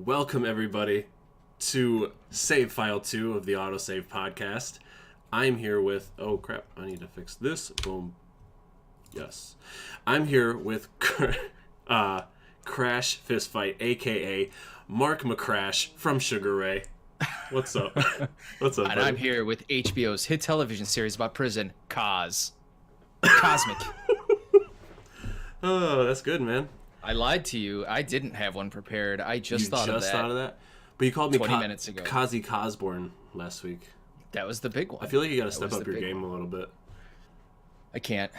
Welcome, everybody, to Save File 2 of the Autosave podcast. I'm here with... Oh, crap. I need to fix this. Boom. Yes. I'm here with Crash Fistfight, a.k.a. Mark McCrash from Sugar Ray. What's up? What's up, And buddy? I'm here with HBO's hit television series about prison, Kazmiik. Oh, that's good, man. I lied to you. I didn't have one prepared. I just thought of that. But you called me 20 minutes ago. Kazi Cosborn last week. That was the big one. I feel like you got to step up your game a little bit. I can't.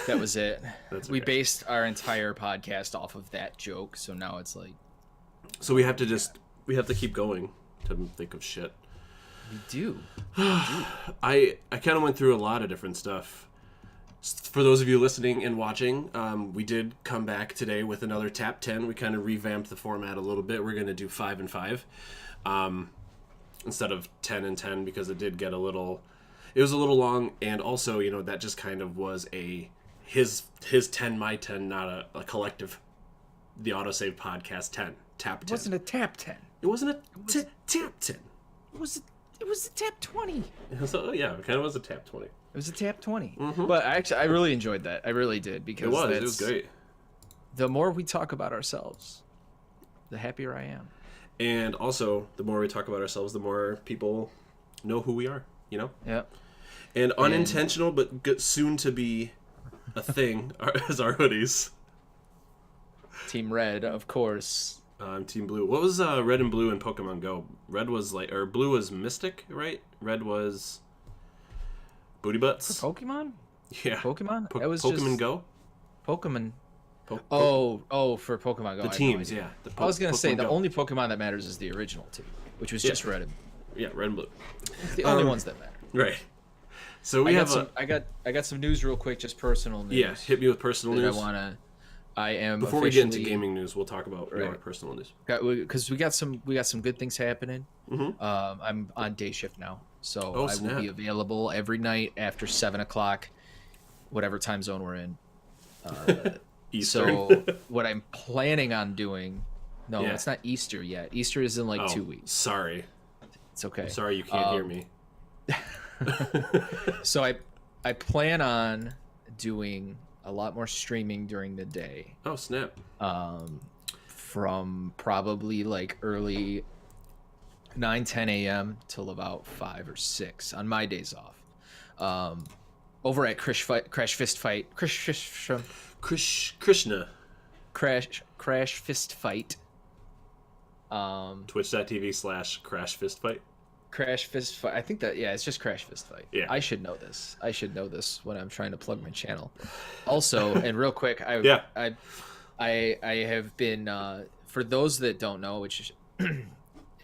That was it. That's We okay. based our entire podcast off of that joke, so now it's like... So we have to keep going to think of shit. We do. I kind of went through a lot of different stuff. For those of you listening and watching, we did come back today with another Top 10. We kind of revamped the format a little bit. We're going to do 5 and 5 instead of 10 and 10 because it did get a little long. And also, you know, that just kind of was his 10, my 10, not a collective, the Autosave podcast 10. Tap 10. It wasn't a tap 10. It wasn't a tap 10. It was a tap 20. So, yeah, it kind of was a tap 20. It was a tap 20. Mm-hmm. But I really enjoyed that. I really did. Because It was great. The more we talk about ourselves, the happier I am. And also, the more we talk about ourselves, the more people know who we are, you know? Yeah. And unintentional, but soon to be a thing, is our hoodies. Team Red, of course. I'm Team Blue. What was red and blue in Pokemon Go? Red was blue was Mystic, right? Red was Booty Butts. For Pokemon? Yeah. Pokemon? It was Pokemon just Go? Pokemon. For Pokemon Go. the teams, yeah. I was gonna say Pokemon the Go. only Pokemon that matters is the original two, which was just red and Yeah, red and blue. it's the only ones that matter. Right. So we I got some news real quick, just personal news. Yeah, hit me with personal that news. I am Before we get into officially- gaming news, we'll talk about your personal news. because we got some good things happening. Mm-hmm. I'm on day shift now, so Oh, I will be available every night after 7 o'clock, whatever time zone we're in. Eastern. So what I'm planning on doing, Yeah. it's not Easter yet. Easter is in like 2 weeks. Sorry. It's okay. I'm sorry you can't hear me. So I plan on doing a lot more streaming during the day. Oh, snap. From probably like early 9-10 a.m. till about 5 or 6 on my days off. Over at Crash Fistfight, Krishna. Crash Fistfight. Twitch.tv/Crash Fistfight. Crash Fistfight. I think that it's just Crash Fistfight. Yeah. I should know this. When I'm trying to plug my channel. Also, and real quick, I have been for those that don't know, which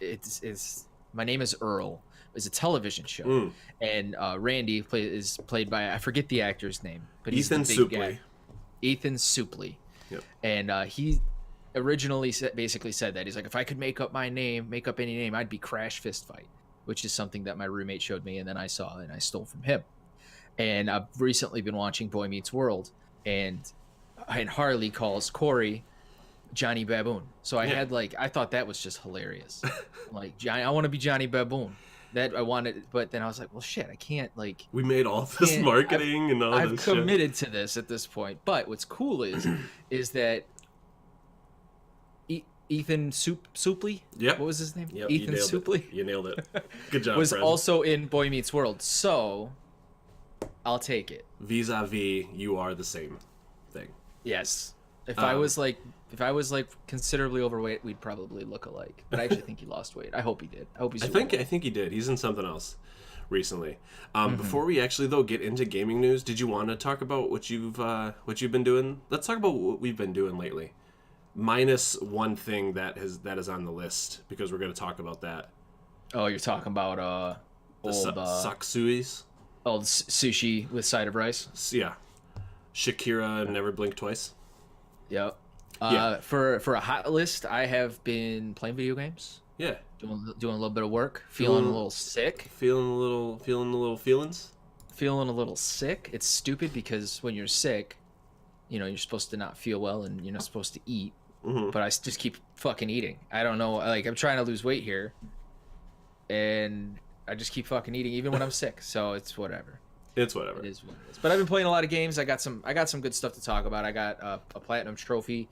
it's my name is Earl. It's a television show, and Randy is played by I forget the actor's name, but he's Ethan the big Suplee. guy. Ethan Suplee. Yep. And he originally basically said that he's like, if I could make up any name, I'd be Crash Fistfight, which is something that my roommate showed me, and then I saw and I stole from him. And I've recently been watching Boy Meets World, and Harley calls Corey Johnny Baboon. So I thought that was just hilarious. Like, I want to be Johnny Baboon. That I wanted, but then I was like, well, shit, I can't We made all this marketing and all I've this shit. committed to this at this point. But what's cool is that Ethan Suplee? Yep. What was his name? Yep, Ethan you nailed Suplee? it. You nailed it. Good job, was friend. also in Boy Meets World. So I'll take it. Vis-a-vis, you are the same thing. Yes. If I was like considerably overweight, we'd probably look alike. But I actually think he lost weight. I hope he did. I hope he's. I think he did. He's in something else recently. Before we actually though get into gaming news, did you want to talk about what you've been doing? Let's talk about what we've been doing lately. Minus one thing that is on the list because we're going to talk about that. Oh, you're talking about Saksuis. old sushi with side of rice. Yeah, Shakira Never Blink Twice. Yep. Yeah. For a hot list, I have been playing video games, Yeah, doing a little bit of work, feeling a little sick. feeling the little feelings. Feeling a little sick. It's stupid because when you're sick, you're supposed to not feel well and you're not supposed to eat. but I just keep fucking eating. I don't know. Like, I'm trying to lose weight here, and I just keep fucking eating even when I'm sick. So it's whatever. It's whatever. It is what it is. But I've been playing a lot of games. I got some good stuff to talk about. I got a platinum trophy,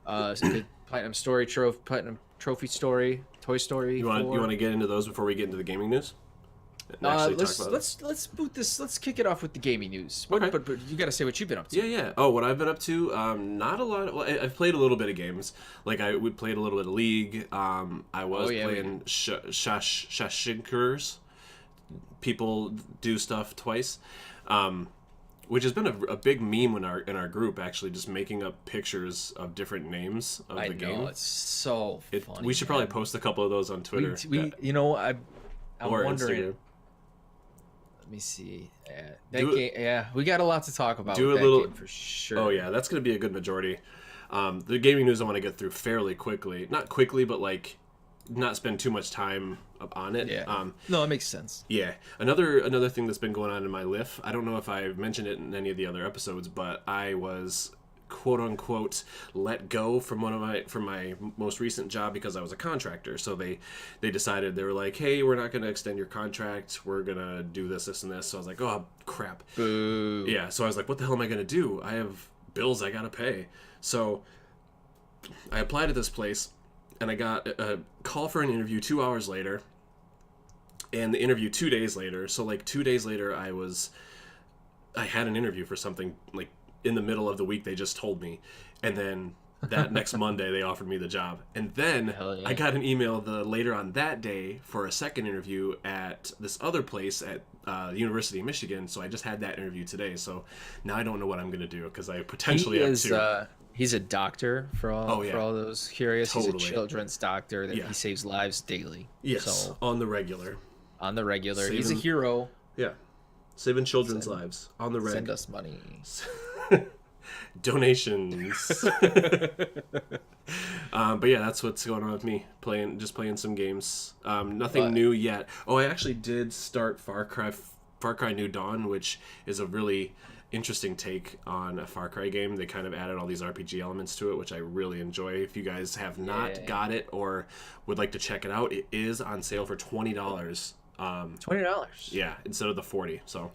some good platinum trophy story, Toy Story. You want to get into those before we get into the gaming news? Let's boot this. Let's kick it off with the gaming news. Okay. But you got to say what you've been up to. Yeah. Oh, what I've been up to? Not a lot. Well, I've played a little bit of games. Like I would played a little bit of League. I was playing Shashinkers. People do stuff twice, which has been a big meme in our group. Actually, just making up pictures of different names of the game. It's so funny. We should probably post a couple of those on Twitter. I'm wondering. Instagram. Let me see. We got a lot to talk about. Game for sure. Oh yeah, that's gonna be a good majority. The gaming news I want to get through fairly quickly. Not quickly, but like not spend too much time on it. Yeah. No, it makes sense. Yeah. Another thing that's been going on in my life. I don't know if I've mentioned it in any of the other episodes, but I was quote unquote let go from my most recent job because I was a contractor. So they decided, they were like, hey, we're not going to extend your contract, we're going to do this and this. So I was like, oh crap. Boo. Yeah, so I was like, what the hell am I going to do? I have bills I got to pay. So I applied to this place and I got a call for an interview 2 hours later and the interview 2 days later. So like 2 days later I had an interview for something like in the middle of the week. They just told me, and then that next Monday they offered me the job, and then I got an email later on that day for a second interview at this other place at the University of Michigan. So I just had that interview today. So now I don't know what I'm gonna do because I potentially have to. He's a doctor for all those curious. Totally. He's a children's doctor that he saves lives daily. Yes, so, on the regular. He's a hero. Yeah, saving children's lives on the regular. Send us money. Donations. But yeah, that's what's going on with me. Playing some games. Nothing new yet. Oh, I actually did start Far Cry New Dawn, which is a really interesting take on a Far Cry game. They kind of added all these RPG elements to it, which I really enjoy. If you guys have not got it or would like to check it out, it is on sale for $20. $20. Yeah, instead of the $40. So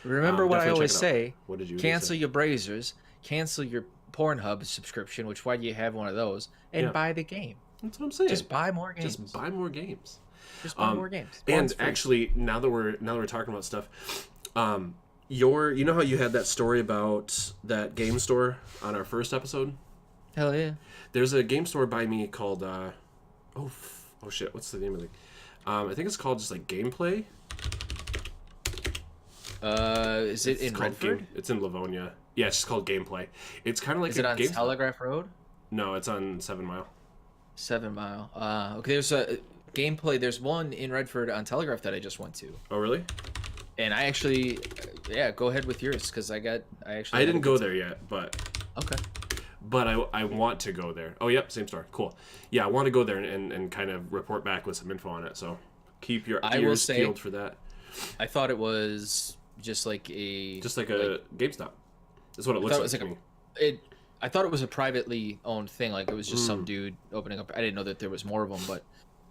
remember what I always say. What did you cancel your Brazers, cancel your Pornhub subscription, which why do you have one of those, and buy the game. That's what I'm saying. Just buy more games. Just buy more games. And actually, now that we're talking about stuff, you know how you had that story about that game store on our first episode? Hell yeah. There's a game store by me called oh shit, what's the name of it? I think it's called just like Gameplay. Is it in Redford? It's in Livonia. Yeah, it's just called Gameplay. It's kind of like. Is it on Telegraph Road? No, it's on 7 Mile. 7 Mile. Okay. There's a Gameplay. There's one in Redford on Telegraph that I just went to. Oh really? And I actually, go ahead with yours because I didn't go there yet, but. Okay. But I want to go there. Oh yep, same store. Cool. Yeah, I want to go there and kind of report back with some info on it. So keep your ears peeled for that. I thought it was just like a GameStop. That's what it looks like to me. I thought it was a privately owned thing. Like it was just some dude opening up. I didn't know that there was more of them, but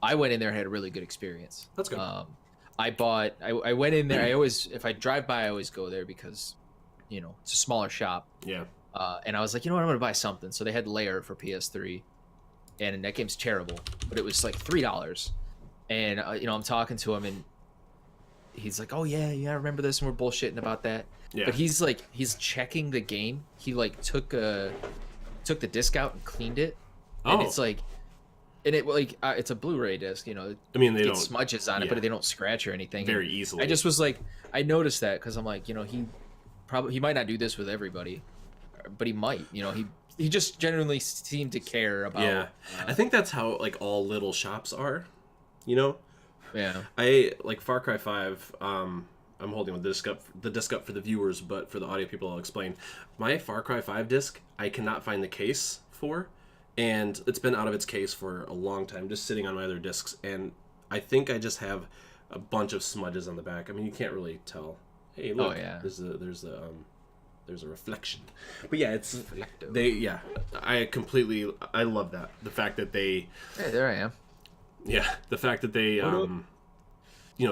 I went in there and had a really good experience. That's good. I went in there. If I drive by, I always go there because, it's a smaller shop. Yeah. And I was like, you know what, I'm gonna buy something. So they had Lair for PS3, and that game's terrible, but it was like $3. And I'm talking to him, and he's like, oh yeah, I remember this, and we're bullshitting about that. Yeah. But he's checking the game. He took the disc out and cleaned it, and it's like, it's a Blu-ray disc. They don't smudges on it, but they don't scratch or anything. Very easily. I just was like, I noticed that because I'm like, he might not do this with everybody, but he might. He just genuinely seemed to care about. Yeah, I think that's how all little shops are. Yeah. I like Far Cry 5. I'm holding the disc up for the viewers, but for the audio people, I'll explain. My Far Cry 5 disc, I cannot find the case for, and it's been out of its case for a long time, just sitting on my other discs, and I think I just have a bunch of smudges on the back. I mean, you can't really tell. Hey, look, there's there's a reflection. But yeah, it's Reflecto. I love that. The fact that they Hey, there I am. the fact that they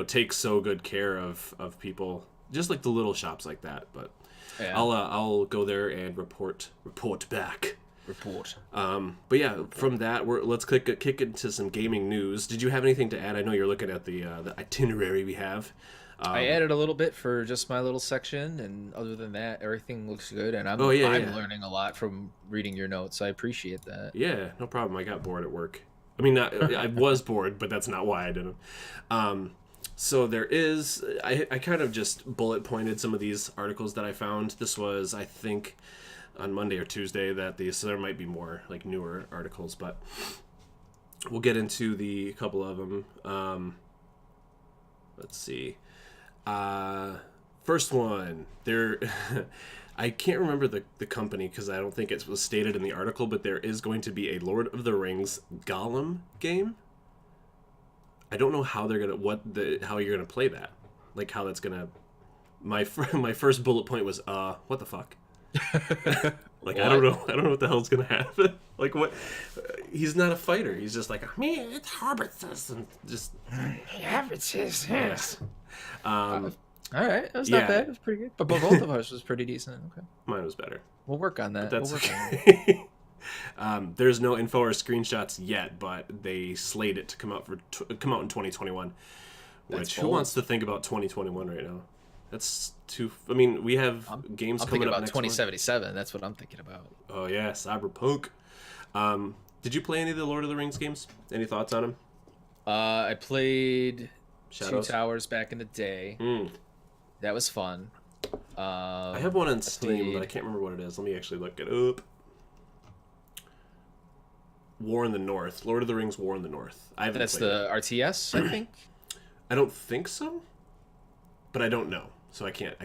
take so good care of people, just like the little shops like that. But Yeah. I'll go there and report back. Report. But yeah, from that, let's kick into some gaming news. Did you have anything to add? I know you're looking at the itinerary we have. I added a little bit for just my little section, and other than that, everything looks good. And I'm learning a lot from reading your notes. I appreciate that. Yeah, no problem. I got bored at work. I mean, I was bored, but that's not why I didn't. So there is. I kind of just bullet pointed some of these articles that I found. This was, I think, on Monday or Tuesday so there might be more like newer articles, but we'll get into a couple of them. Let's see. First one, I can't remember the company because I don't think it was stated in the article, but there is going to be a Lord of the Rings Gollum game. I don't know how how you're gonna play that, like how that's gonna. My first bullet point was what the fuck. Like, I don't know what the hell's gonna happen. Like, what? He's not a fighter. He's just like, it's Hobbits and just Hobbits. Yes. All right, that was not bad. It was pretty good. But both of ours was pretty decent. Okay, mine was better. we'll work on that. That's we'll work okay. There's no info or screenshots yet, but they slate it to come out in 2021. Who wants to think about 2021 right now? That's too. I mean, we have games I'm coming thinking up about next 2077. Month. That's what I'm thinking about. Oh yeah, Cyberpunk. Did you play any of the Lord of the Rings games? Any thoughts on them? I played Shadows? Two Towers back in the day. That was fun. I have one on Steam, but I can't remember what it is. Let me actually look it up. War in the North. Lord of the Rings War in the North. That's the RTS, I think. I don't think so, but I don't know, so I can't.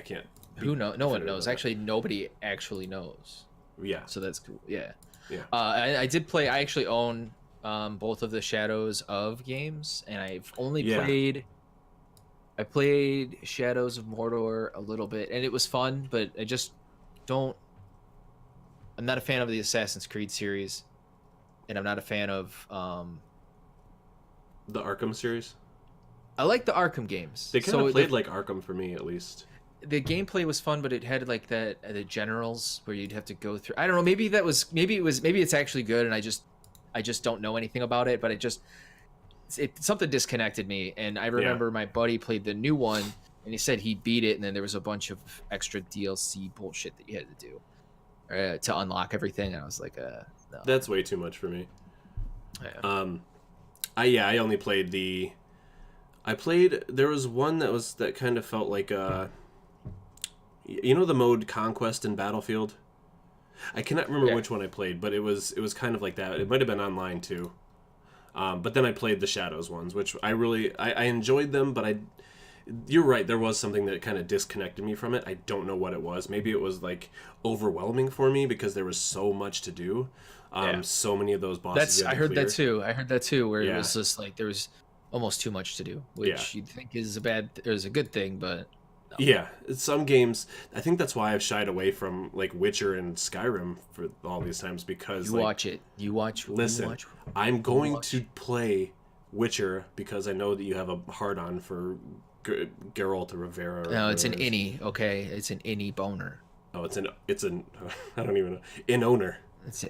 Who knows? No one knows. Actually, nobody actually knows. Yeah. So that's cool. Yeah. Yeah. I did play. I actually own both of the Shadows of games, and I've only played. I played Shadows of Mordor a little bit, and it was fun, but I just don't. I'm not a fan of the Assassin's Creed series, and I'm not a fan of the Arkham series. I like the Arkham games. They kind of played like Arkham for me, at least. The gameplay was fun, but it had like the generals where you'd have to go through. I don't know. Maybe it's actually good, and I just don't know anything about it. But something disconnected me, and I remember my buddy played the new one, and he said he beat it, and then there was a bunch of extra DLC bullshit that you had to do to unlock everything. And I was like, no. That's way too much for me. Yeah. I only played there was one that kind of felt like you know the mode Conquest in Battlefield? I cannot remember which one I played, but it was kind of like that. It might have been online too. But then I played the Shadows ones, which I enjoyed them, but you're right, there was something that kind of disconnected me from it. I don't know what it was. Maybe it was like overwhelming for me because there was so much to do. So many of those bosses. I heard that too, where it was just like there was almost too much to do, which you'd think is a good thing, but no. Yeah, some games. I think that's why I've shied away from like Witcher and Skyrim for all these times because Listen, I'm going to play Witcher because I know that you have a hard-on for Geralt of Rivera. No, it's an innie. Okay, it's an innie boner. Oh, it's an. I don't even know. In owner. It's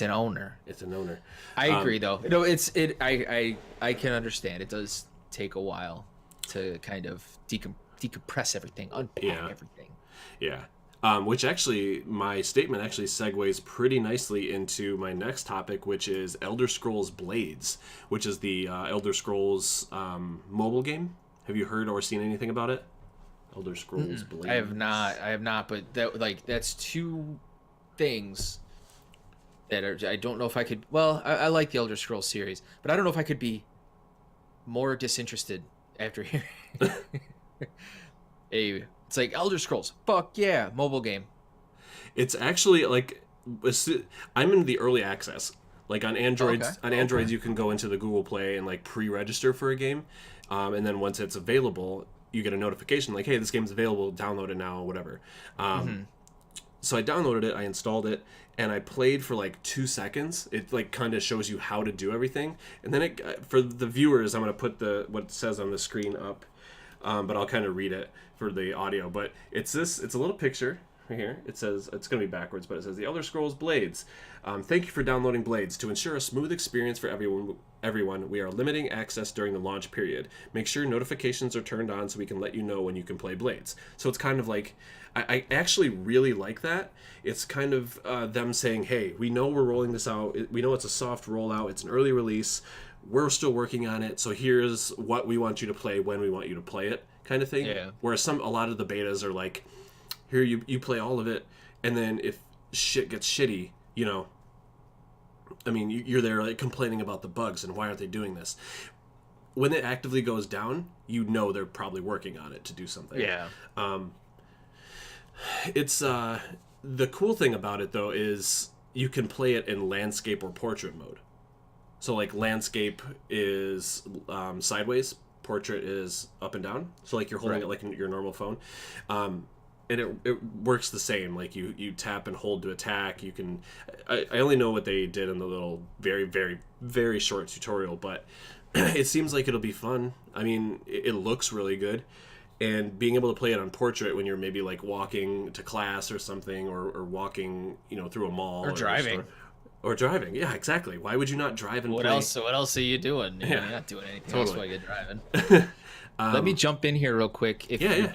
an owner. It's an owner. I agree, though. No, I can understand. It does take a while to kind of decompress everything, unpack everything. Yeah. Which actually, my statement actually segues pretty nicely into my next topic, which is Elder Scrolls Blades, which is the Elder Scrolls mobile game. Have you heard or seen anything about it? Elder Scrolls Blades. I have not. But that's two things that I don't know if I could. Well, I like the Elder Scrolls series, but I don't know if I could be more disinterested after hearing. It's like Elder Scrolls. Fuck yeah, mobile game. It's actually like I'm in the early access. Like on Androids, you can go into the Google Play and like pre-register for a game, and then once it's available, you get a notification like, "Hey, this game's available. Download it now," or whatever. So I downloaded it, I installed it, and I played for like 2 seconds. It like kind of shows you how to do everything, and then it, for the viewers, I'm gonna put what it says on the screen up, but I'll kind of read it for the audio. But it's a little picture right here. It says, it's gonna be backwards, but it says The Elder Scrolls Blades. Thank you for downloading Blades. To ensure a smooth experience for everyone, we are limiting access during the launch period. Make sure notifications are turned on so we can let you know when you can play Blades. So it's kind of like, I actually really like that. It's kind of them saying, hey, we know we're rolling this out. We know it's a soft rollout. It's an early release. We're still working on it. So here's what we want you to play when we want you to play it, kind of thing. Yeah. Whereas a lot of the betas are like, here, you play all of it, and then if shit gets shitty, you know, I mean, you're there like complaining about the bugs and why aren't they doing this? When it actively goes down, you know they're probably working on it to do something. Yeah. It's the cool thing about it though is you can play it in landscape or portrait mode. So like landscape is sideways, portrait is up and down. So like you're holding it like in your normal phone. And it works the same. Like you tap and hold to attack. You can. I only know what they did in the little very, very, very short tutorial, but it seems like it'll be fun. I mean, it looks really good, and being able to play it on portrait when you're maybe like walking to class or something, or walking, you know, through a mall Or driving. Or driving. Yeah, exactly. Why would you not drive and What play? else? What else are you doing? Yeah. You're not doing anything else while you're driving. Let me jump in here real quick.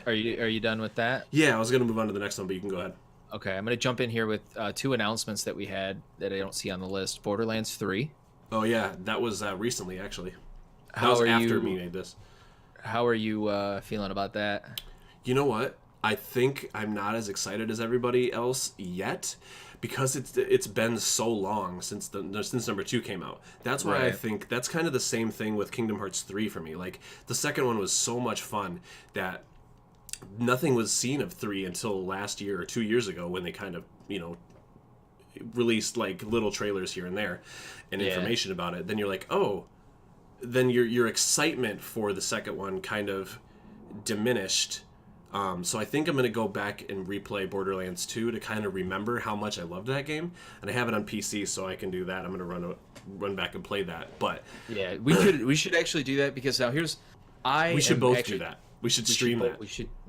Are you done with that? Yeah, I was gonna move on to the next one, but you can go ahead. Okay, I'm gonna jump in here with two announcements that we had that I don't see on the list. Borderlands 3. Oh yeah, that was recently actually. That How was are after you? me made this. How are you feeling about that? You know what? I think I'm not as excited as everybody else yet, because it's been so long since number 2 came out. That's why I Right. think that's kind of the same thing with Kingdom Hearts 3 for me. Like the second one was so much fun that nothing was seen of 3 until last year or 2 years ago, when they kind of, you know, released like little trailers here and there and information about it. Then you're like, oh, then your excitement for the second one kind of diminished. So I think I'm going to go back and replay Borderlands 2 to kind of remember how much I loved that game. And I have it on PC, so I can do that. I'm going to run back and play that. But Yeah, we should actually do that, because now we should both do that. We should stream that. We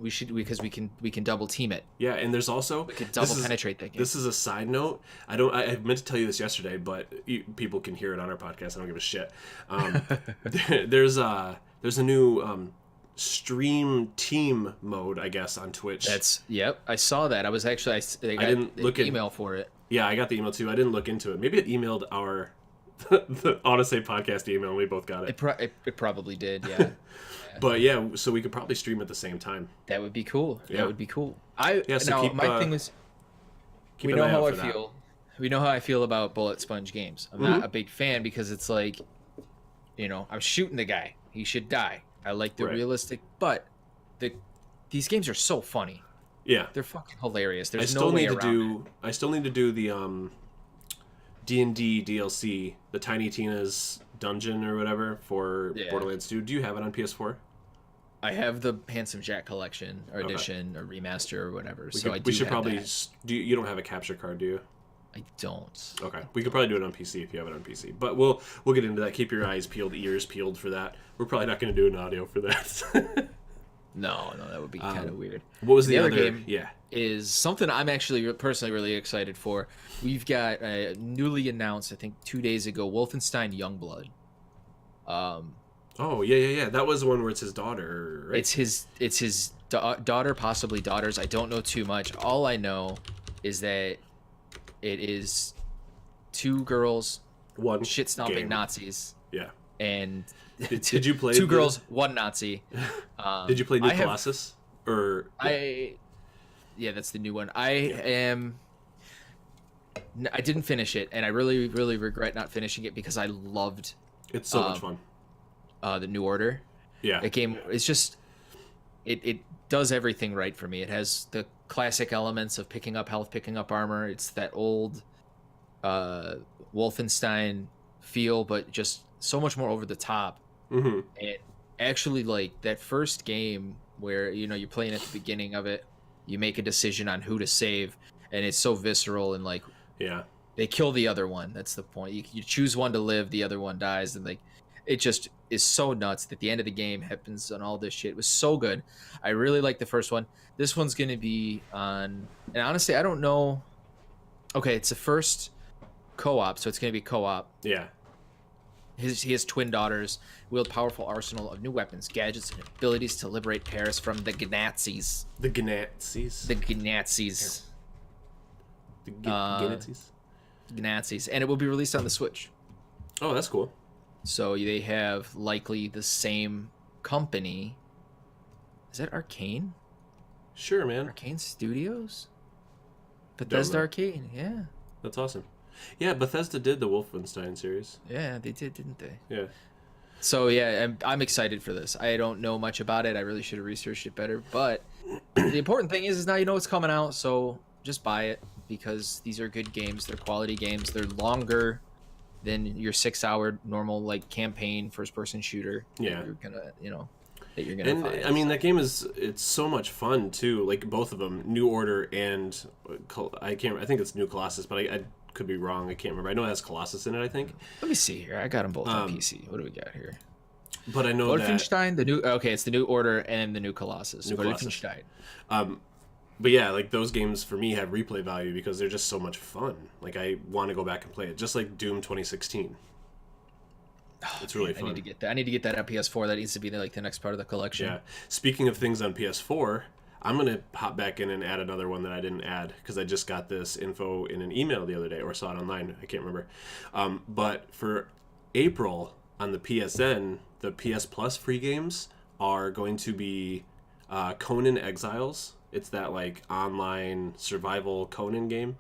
should because we can double team it. Yeah, and there's also We could double penetrate that game. This is a side note. I meant to tell you this yesterday, but people can hear it on our podcast. I don't give a shit. There's a new stream team mode, I guess, on Twitch. I saw that. I was actually I got the email for it. Yeah, I got the email too. I didn't look into it. Maybe it emailed our the Autosave podcast email, and we both got it. It probably did, yeah. But yeah, so we could probably stream at the same time. That would be cool. Yeah. That would be cool. So my thing was, we know how I feel. We know how I feel about bullet sponge games. I'm not a big fan, because it's like, you know, I'm shooting the guy. He should die. I like the realistic, but these games are so funny. Yeah, they're fucking hilarious. There's I still no way need to around do. I still need to do the D&D DLC, the Tiny Tina's Dungeon or whatever for Borderlands 2. Do you have it on PS4? I have the Handsome Jack collection or edition or remaster or whatever. We should probably. You don't have a capture card, do you? I don't. Okay, we could probably do it on PC if you have it on PC. But we'll get into that. Keep your eyes peeled, ears peeled for that. We're probably not going to do an audio for that. No, that would be kind of weird. What was the other other game? Yeah, is something I'm actually personally really excited for. We've got newly announced, I think 2 days ago, Wolfenstein Youngblood. Oh yeah. That was the one where it's his daughter, right? It's his daughter, possibly daughters. I don't know too much. All I know is that it is 2 girls, one shit stomping game. Nazis. Yeah. And did you play 2 girls, 1 Nazi? Did you play New Colossus? Yeah, that's the new one. I didn't finish it, and I really, really regret not finishing it, because I loved. It's so much fun. The New Order. Yeah. The game is just. It does everything right for me. It has the classic elements of picking up health, picking up armor. It's that old Wolfenstein feel, but just so much more over the top. Mm-hmm. And actually, like that first game where you're playing at the beginning of it, you make a decision on who to save, and it's so visceral and like Yeah. they kill the other one. That's the point. You choose one to live, the other one dies, and like it just is so nuts that the end of the game happens on all this shit. It was so good. I really like the first one. This one's gonna be on, and honestly, I don't know. Okay, it's the first co-op, so it's gonna be co-op. Yeah. He has twin daughters, wield powerful arsenal of new weapons, gadgets, and abilities to liberate Paris from the Gnazis. The Gnazis. The Gnazis. The Gnazis. Gnazis, and it will be released on the Switch. Oh, that's cool. So they have likely the same company. Is that Arcane? Sure, man. Arcane Studios? Bethesda Arcane, yeah. That's awesome. Yeah, Bethesda did the Wolfenstein series. Yeah, they did, didn't they? Yeah. So yeah, I'm excited for this. I don't know much about it. I really should have researched it better. But the important thing is now you know it's coming out, so just buy it because these are good games. They're quality games. They're longer than your 6-hour normal like campaign first-person shooter. Yeah. You're gonna, that you're gonna find. I mean, that game it's so much fun too. Like both of them, New Order and I think it's New Colossus, but I could be wrong. I can't remember. I know it has Colossus in it, I think. Let me see here. I got them both on PC. What do we got here? But I know Wolfenstein, it's the New Order and the New Colossus. Wolfenstein. But yeah, like those games for me have replay value because they're just so much fun. Like I want to go back and play it, just like Doom 2016. It's really fun. I need to get that. I need to get that on PS4. That needs to be the next part of the collection. Yeah. Speaking of things on PS4, I'm gonna hop back in and add another one that I didn't add because I just got this info in an email the other day or saw it online. I can't remember. But for April on the PSN, the PS Plus free games are going to be Conan Exiles. It's that like online survival Conan game.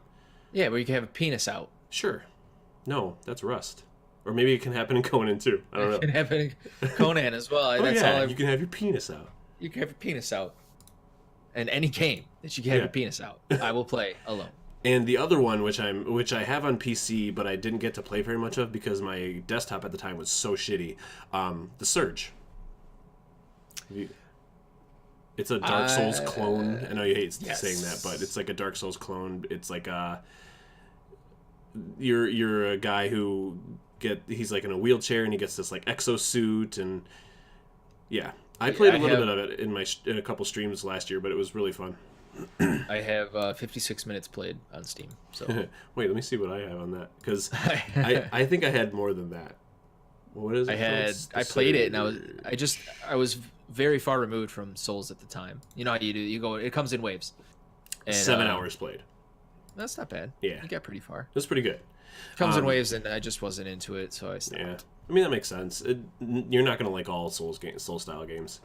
Yeah, where you can have a penis out. Sure. No, that's Rust. Or maybe it can happen in Conan too. I don't know. It can happen in Conan as well. Oh, that's yeah, you can have your penis out. You can have your penis out. And any game that you can have your penis out, I will play alone. And the other one, which I have on PC, but I didn't get to play very much of because my desktop at the time was so shitty. The Surge. It's a Dark Souls clone. I know you hate saying that, but it's like a Dark Souls clone. It's like you're a guy who he's like in a wheelchair and he gets this like exosuit and yeah. I played a little bit of it in a couple streams last year, but it was really fun. I have 56 minutes played on Steam. So wait, let me see what I have on that because I think I had more than that. What is it? I played it and I was very far removed from Souls at the time. You know how you do? You go. It comes in waves. And, 7 hours played. That's not bad. Yeah, you got pretty far. That's pretty good. It comes in waves, and I just wasn't into it, so I stopped. Yeah, I mean that makes sense. You're not gonna like all Soul style games,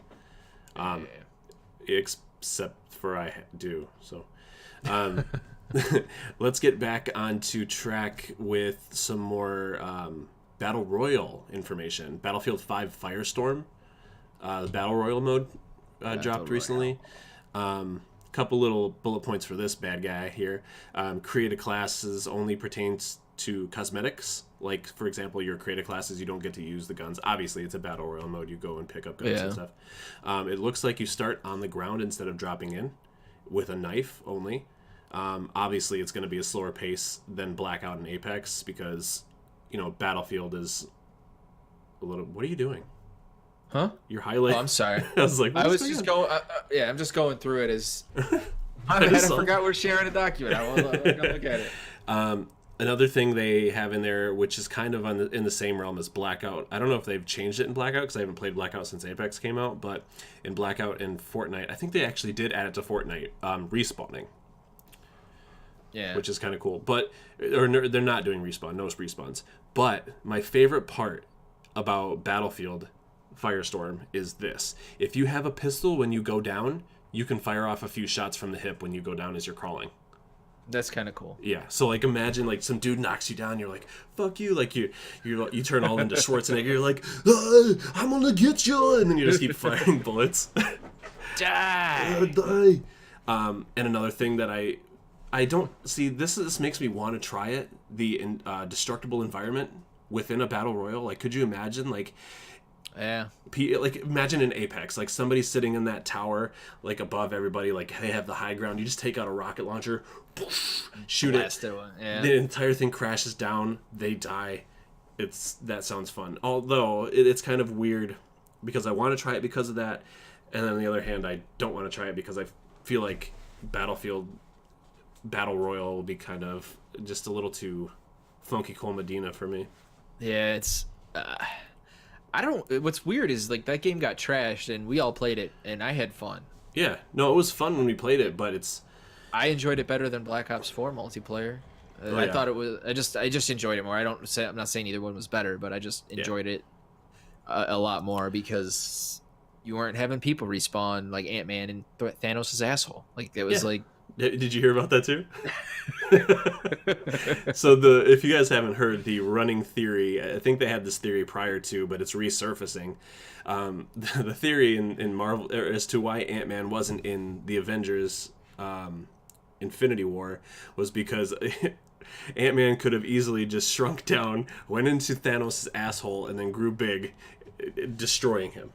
except for I do. So, let's get back onto track with some more Battle Royale information. Battlefield 5 Firestorm, the Battle Royale mode dropped recently. Couple little bullet points for this bad guy here. Created classes only pertains to cosmetics. Like, for example, your created classes, you don't get to use the guns. Obviously, it's a battle royale mode. You go and pick up guns and stuff. It looks like you start on the ground instead of dropping in with a knife only. Obviously, it's going to be a slower pace than Blackout and Apex because, Battlefield is a little... What are you doing? Huh? You're highlighting... Oh, I'm sorry. I was like... I was just going... I'm just going through it as... I forgot we're sharing a document. I want to look at it. Another thing they have in there, which is kind of in the same realm as Blackout. I don't know if they've changed it in Blackout because I haven't played Blackout since Apex came out. But in Blackout and Fortnite, I think they actually did add it to Fortnite, respawning. Yeah. Which is kind of cool. But they're not doing respawn, no respawns. But my favorite part about Battlefield Firestorm is this. If you have a pistol when you go down, you can fire off a few shots from the hip when you go down as you're crawling. That's kind of cool. Yeah, so like imagine like some dude knocks you down, you're like, fuck you, like you turn all into Schwarzenegger, you're like, I'm gonna get you, and then you just keep firing bullets. Die! Die! And another thing that I don't see, this makes me want to try it, the destructible environment within a battle royale. Like, could you imagine, like, Yeah. Like, imagine in Apex, like somebody sitting in that tower, like above everybody, like they have the high ground. You just take out a rocket launcher, shoot it. Yeah. The entire thing crashes down. They die. That sounds fun. Although it's kind of weird because I want to try it because of that, and then on the other hand, I don't want to try it because I feel like Battlefield Battle Royale will be kind of just a little too funky Cole Medina for me. Yeah, it's. I don't. What's weird is like that game got trashed and we all played it and I had fun. Yeah, no, it was fun when we played it, but it's. I enjoyed it better than Black Ops 4 multiplayer. I thought it was. I just enjoyed it more. I'm not saying either one was better, but I just enjoyed it a lot more because you weren't having people respawn like Ant-Man and Thanos' asshole. Like it was like. Did you hear about that too? So if you guys haven't heard the running theory, I think they had this theory prior to, but it's resurfacing. The theory in Marvel as to why Ant-Man wasn't in the Avengers Infinity War was because Ant-Man could have easily just shrunk down, went into Thanos' asshole, and then grew big, destroying him,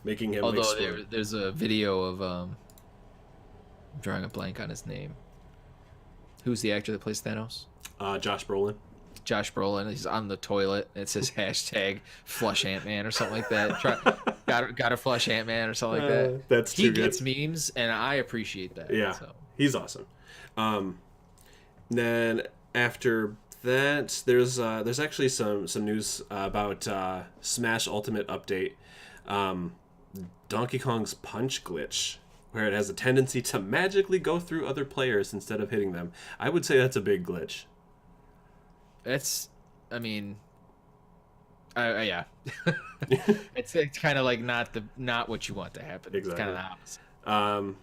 making him explode. There's a video of I'm drawing a blank on his name. Who's the actor that plays Thanos? Josh Brolin. Josh Brolin. He's on the toilet. It says hashtag flush Ant-Man or something like that. Gotta flush Ant-Man or something like that. That's too good. He gets memes, and I appreciate that. Yeah, so. He's awesome. Then after that, there's actually some news about Smash Ultimate Update. Donkey Kong's punch glitch, where it has a tendency to magically go through other players instead of hitting them. I would say that's a big glitch. Yeah. it's kind of like not what you want to happen. Exactly. It's kind of the opposite.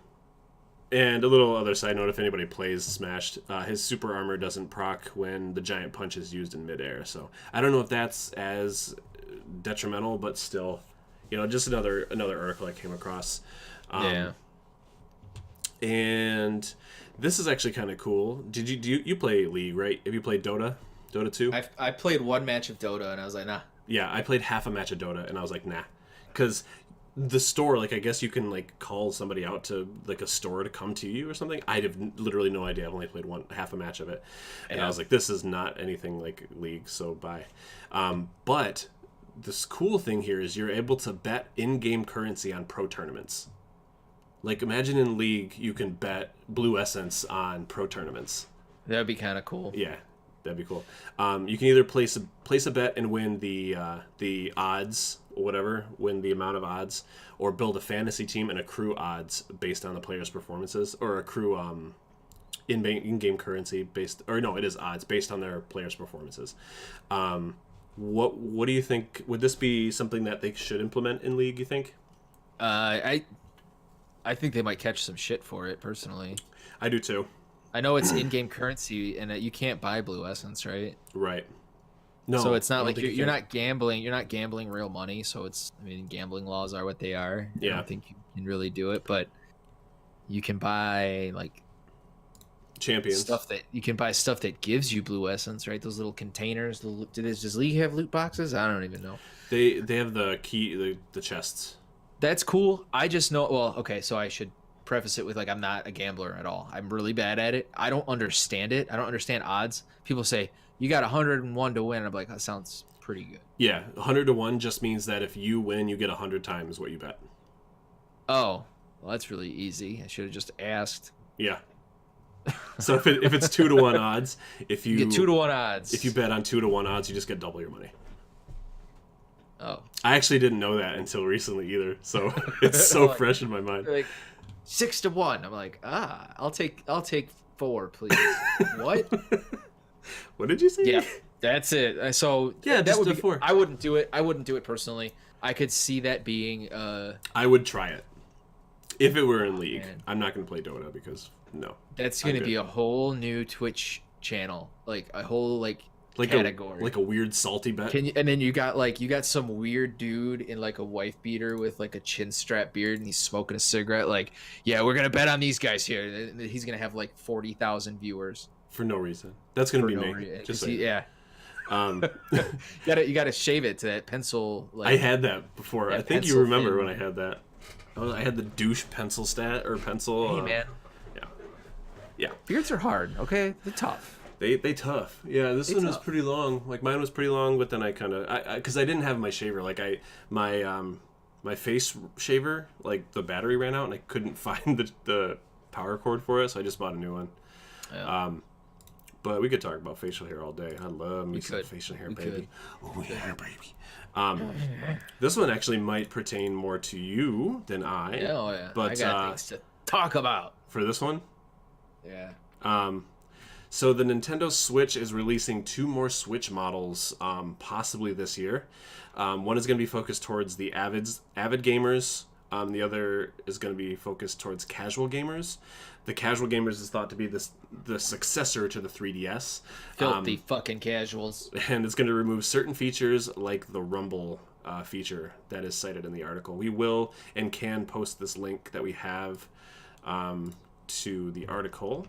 And a little other side note, if anybody plays Smash, his super armor doesn't proc when the giant punch is used in midair. So I don't know if that's as detrimental, but still, just another article I came across. Yeah. And this is actually kind of cool. Do you play League, right? Have you played Dota? Dota 2? I played one match of Dota and I was like, nah. Yeah, I played half a match of Dota and I was like, nah. Because the store, like, I guess you can, like, call somebody out to, like, a store to come to you or something. I have literally no idea. I've only played half a match of it. And I was like, this is not anything like League, so bye. But this cool thing here is you're able to bet in-game currency on pro tournaments. Like, imagine in League, you can bet Blue Essence on pro tournaments. That'd be kind of cool. Yeah, that'd be cool. You can either place a bet and win the odds or whatever, win the amount of odds, or build a fantasy team and accrue odds based on the players' performances, or accrue in-game currency based, or no, it is odds based on their players' performances. What do you think? Would this be something that they should implement in League, you think? I think they might catch some shit for it, personally. I do too. I know it's in-game currency, and you can't buy Blue Essence, right? Right. No. So it's not like you're not gambling. You're not gambling real money. So gambling laws are what they are. Yeah. I don't think you can really do it, but you can buy like champions stuff that gives you Blue Essence, right? Those little containers. Does League have loot boxes? I don't even know. They have the key, the chests. That's cool. I just know. Well, okay. So I should preface it with like I'm not a gambler at all. I'm really bad at it. I don't understand it. I don't understand odds. People say you got 101 to win. I'm like, that sounds pretty good. Yeah, 100 to 1 just means that if you win, you get 100 times what you bet. Oh, well, that's really easy. I should have just asked. Yeah. So if it's 2 to 1 odds, if you get 2 to 1 odds, if you bet on 2 to 1 odds, you just get double your money. Oh, I actually didn't know that until recently either. So it's so like, fresh in my mind. Like 6 to 1. I'm like, I'll take 4, please. What? What did you say? Yeah, that's it. So yeah, that just would a be, 4. I wouldn't do it. I wouldn't do it personally. I could see that being. I would try it if it were in League. Man. I'm not going to play Dota because no. That's going to be a whole new Twitch channel, like a whole category, like a weird salty bet. And then you got some weird dude in like a wife beater with like a chin strap beard, and he's smoking a cigarette. Like, yeah, we're gonna bet on these guys here. He's gonna have like 40,000 viewers for no reason. That's gonna be me. Yeah. You gotta shave it to that pencil. Like, I had that before. I think you pencil remember thing. when I had that. I had the douche pencil stat or pencil. Hey man, Yeah. beards are hard. Okay, they're tough. They tough. Yeah, this one was tough. pretty long. Like mine was pretty long, but then I kind of because I didn't have my shaver. Like my face shaver, like the battery ran out and I couldn't find the power cord for it, so I just bought a new one. Yeah. But we could talk about facial hair all day. I love me some facial hair, baby. Oh yeah, baby. This one actually might pertain more to you than I. Oh yeah. But I got things to talk about. for this one. Yeah. So the Nintendo Switch is releasing 2 more Switch models, possibly this year. One is going to be focused towards the avid gamers. The other is going to be focused towards casual gamers. The casual gamers is thought to be the successor to the 3DS. Filthy fucking casuals. And it's going to remove certain features like the rumble feature that is cited in the article. We will and can post this link that we have to the article.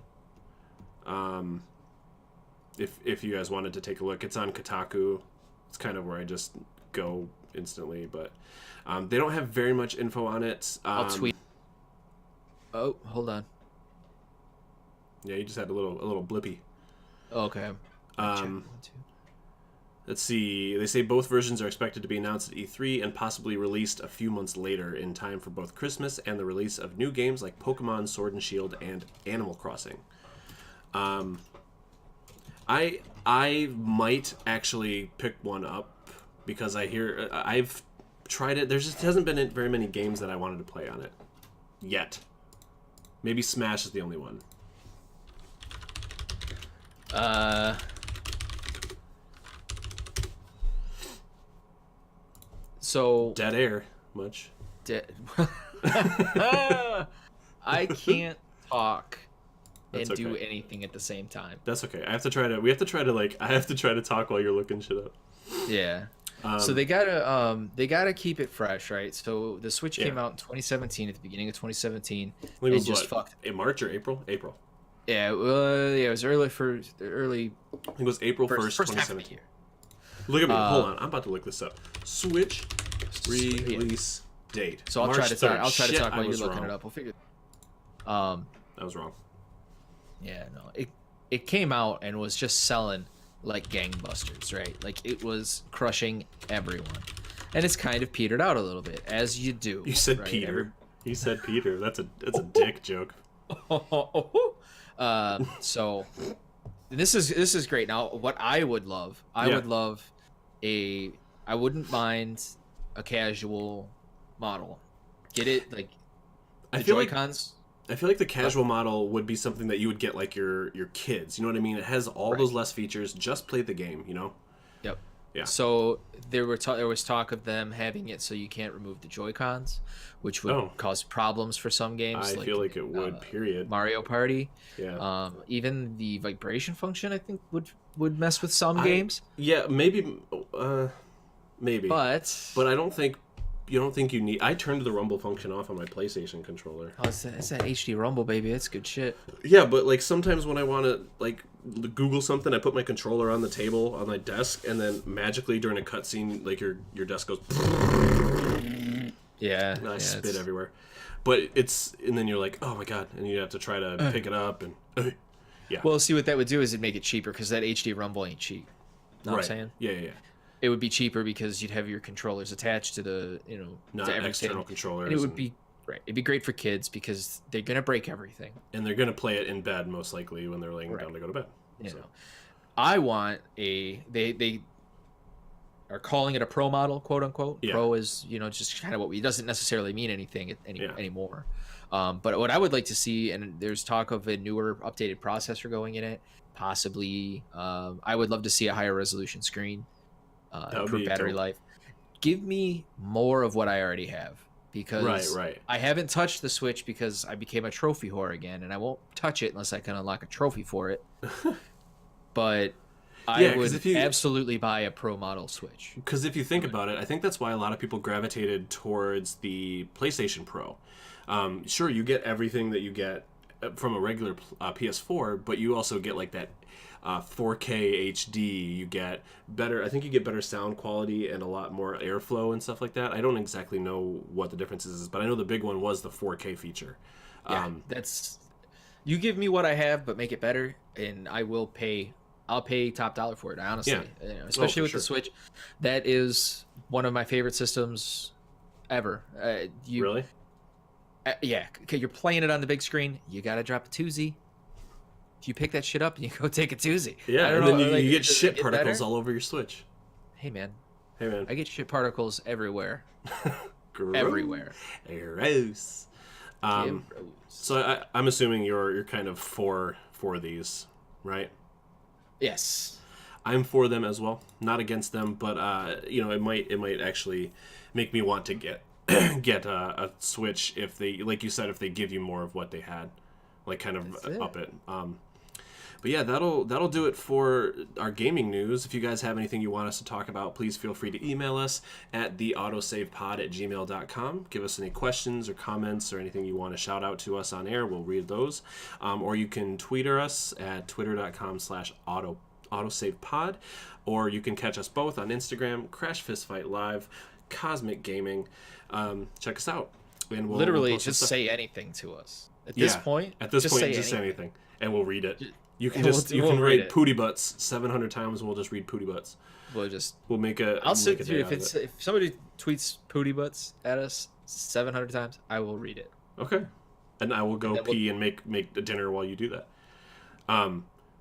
If you guys wanted to take a look, it's on Kotaku. It's kind of where I just go instantly, but they don't have very much info on it. I'll tweet. Oh, hold on. Yeah, you just had a little blippy. Okay. Let's see. They say both versions are expected to be announced at E3 and possibly released a few months later in time for both Christmas and the release of new games like Pokemon Sword and Shield and Animal Crossing. I might actually pick one up because I hear I've tried it. There just hasn't been very many games that I wanted to play on it yet. Maybe Smash is the only one. So Dead air, much. I can't talk That's and do okay. anything at the same time. That's okay. I have to try to talk while you're looking shit up. Yeah. So they gotta keep it fresh, right? So the Switch came out in 2017, at the beginning of 2017, It was just what, fucked. in March or April? April. Yeah, it was early. I think it was April 1st, first half of the 2017. year. Look at me. Hold on. I'm about to look this up. Switch release date. So I'll March try to 3rd. talk. I'll try to Shit, talk I while you're was looking wrong. it up. We'll figure. I was wrong. Yeah, no. It came out and was just selling like gangbusters, right? Like it was crushing everyone. And it's kind of petered out a little bit, as you do. You said right? Peter. You said Peter. That's a dick joke. So this is great. Now, what I would love, I wouldn't mind a casual model. Get it, like the Joy-Cons. I feel like the casual model would be something that you would get like your kids. You know what I mean? It has all those less features. Just play the game. You know. Yep. Yeah. So there was talk of them having it so you can't remove the Joy-Cons, which would cause problems for some games. I feel like it would. Period. Mario Party. Yeah. Even the vibration function, I think, would mess with some games. Yeah, maybe. Maybe. But I don't think. You don't think you need... I turned the rumble function off on my PlayStation controller. Oh, it's that HD rumble, baby. That's good shit. Yeah, but like sometimes when I want to like Google something, I put my controller on the table on my desk, and then magically during a cutscene, like your desk goes... Yeah. And I spit everywhere. But and then you're like, oh my god, and you have to try to pick it up, and... yeah. Well, see, what that would do is it'd make it cheaper, because that HD rumble ain't cheap. Know what I'm saying? Yeah. It would be cheaper because you'd have your controllers attached to the, not to everything. external controllers. And it would be right. It'd be great for kids because they're gonna break everything. And they're gonna play it in bed most likely when they're laying down to go to bed. You know, I want they are calling it a pro model, quote unquote. Yeah. Pro is just kind of what it doesn't necessarily mean anything anymore. But what I would like to see, and there's talk of a newer, updated processor going in it, possibly. I would love to see a higher resolution screen. For battery life. Give me more of what I already have, because I haven't touched the Switch because I became a trophy whore again, and I won't touch it unless I can unlock a trophy for it. But I would absolutely buy a pro model Switch. Because if you think about it, I think that's why a lot of people gravitated towards the PlayStation Pro. Sure, you get everything that you get from a regular PS4, but you also get like that 4K HD. You get better. I think you get better sound quality and a lot more airflow and stuff like that. I don't exactly know what the difference is, but I know the big one was the 4K feature. Yeah, that's you give me what I have, but make it better, and I'll pay top dollar for it. Honestly, especially with the Switch, that is one of my favorite systems ever. Really? Yeah, okay, you're playing it on the big screen. You gotta drop a 2Z. If you pick that shit up, you go take a 2Z. Yeah, and then you get shit particles all over your Switch. Hey man, I get shit particles everywhere. Gross. Everywhere. Gross. So I'm assuming you're kind of for these, right? Yes. I'm for them as well. Not against them, but it might actually make me want to get a Switch if they, like you said, if they give you more of what they had, like kind of up it. But yeah, that'll do it for our gaming news. If you guys have anything you want us to talk about, please feel free to email us at theautosavepod@gmail.com. Give us any questions or comments or anything you want to shout out to us on air. We'll read those. Or you can tweet us at twitter.com/autosavepod. Or you can catch us both on Instagram, Crash Fistfight Live, Kazmiik Gaming. Check us out. And we'll literally just say anything to us. At this point, just say anything. And we'll read it. You can write Pooty Butts 700 times, and we'll just read Pooty Butts. We'll make a. I'll sit through if somebody tweets Pooty Butts at us 700 times, I will read it. Okay, and I will go pee and make the dinner while you do that.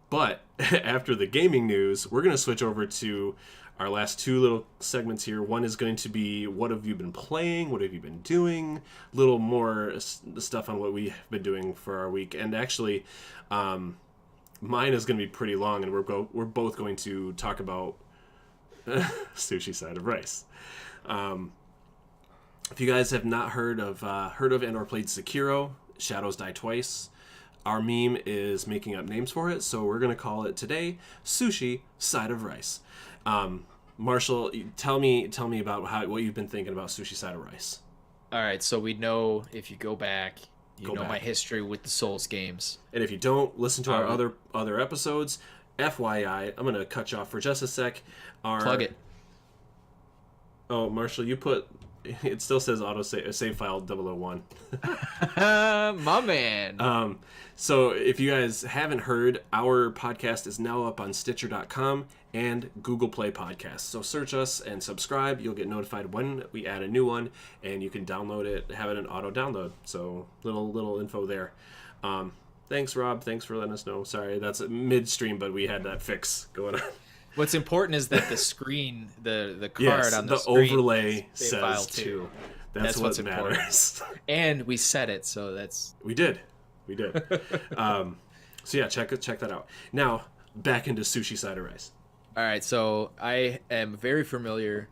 But after the gaming news, we're gonna switch over to our last two little segments here. One is going to be what have you been playing, what have you been doing, a little more stuff on what we've been doing for our week, and actually. Mine is going to be pretty long, and we're both going to talk about Sushi Side of Rice. If you guys have not heard of and or played Sekiro, Shadows Die Twice, our meme is making up names for it, so we're going to call it today Sushi Side of Rice. Marshall, tell me about what you've been thinking about Sushi Side of Rice. All right, so we know if you go back. You know my history with the Souls games. And if you don't, listen to our other episodes. FYI, I'm going to cut you off for just a sec. Plug it. Oh, Marshall, you put... It still says save file 001. My man. So if you guys haven't heard, our podcast is now up on Stitcher.com and Google Play Podcasts. So search us and subscribe. You'll get notified when we add a new one, and you can download it, have it in auto download. So little info there. Thanks, Rob. Thanks for letting us know. Sorry, that's midstream, but we had that fix going on. What's important is that the screen, the card on the screen, overlay says file 2. That's what matters. And we set it, so that's... We did. So yeah, check that out. Now, back into Sushi Side of Rice. All right, so I am very familiar.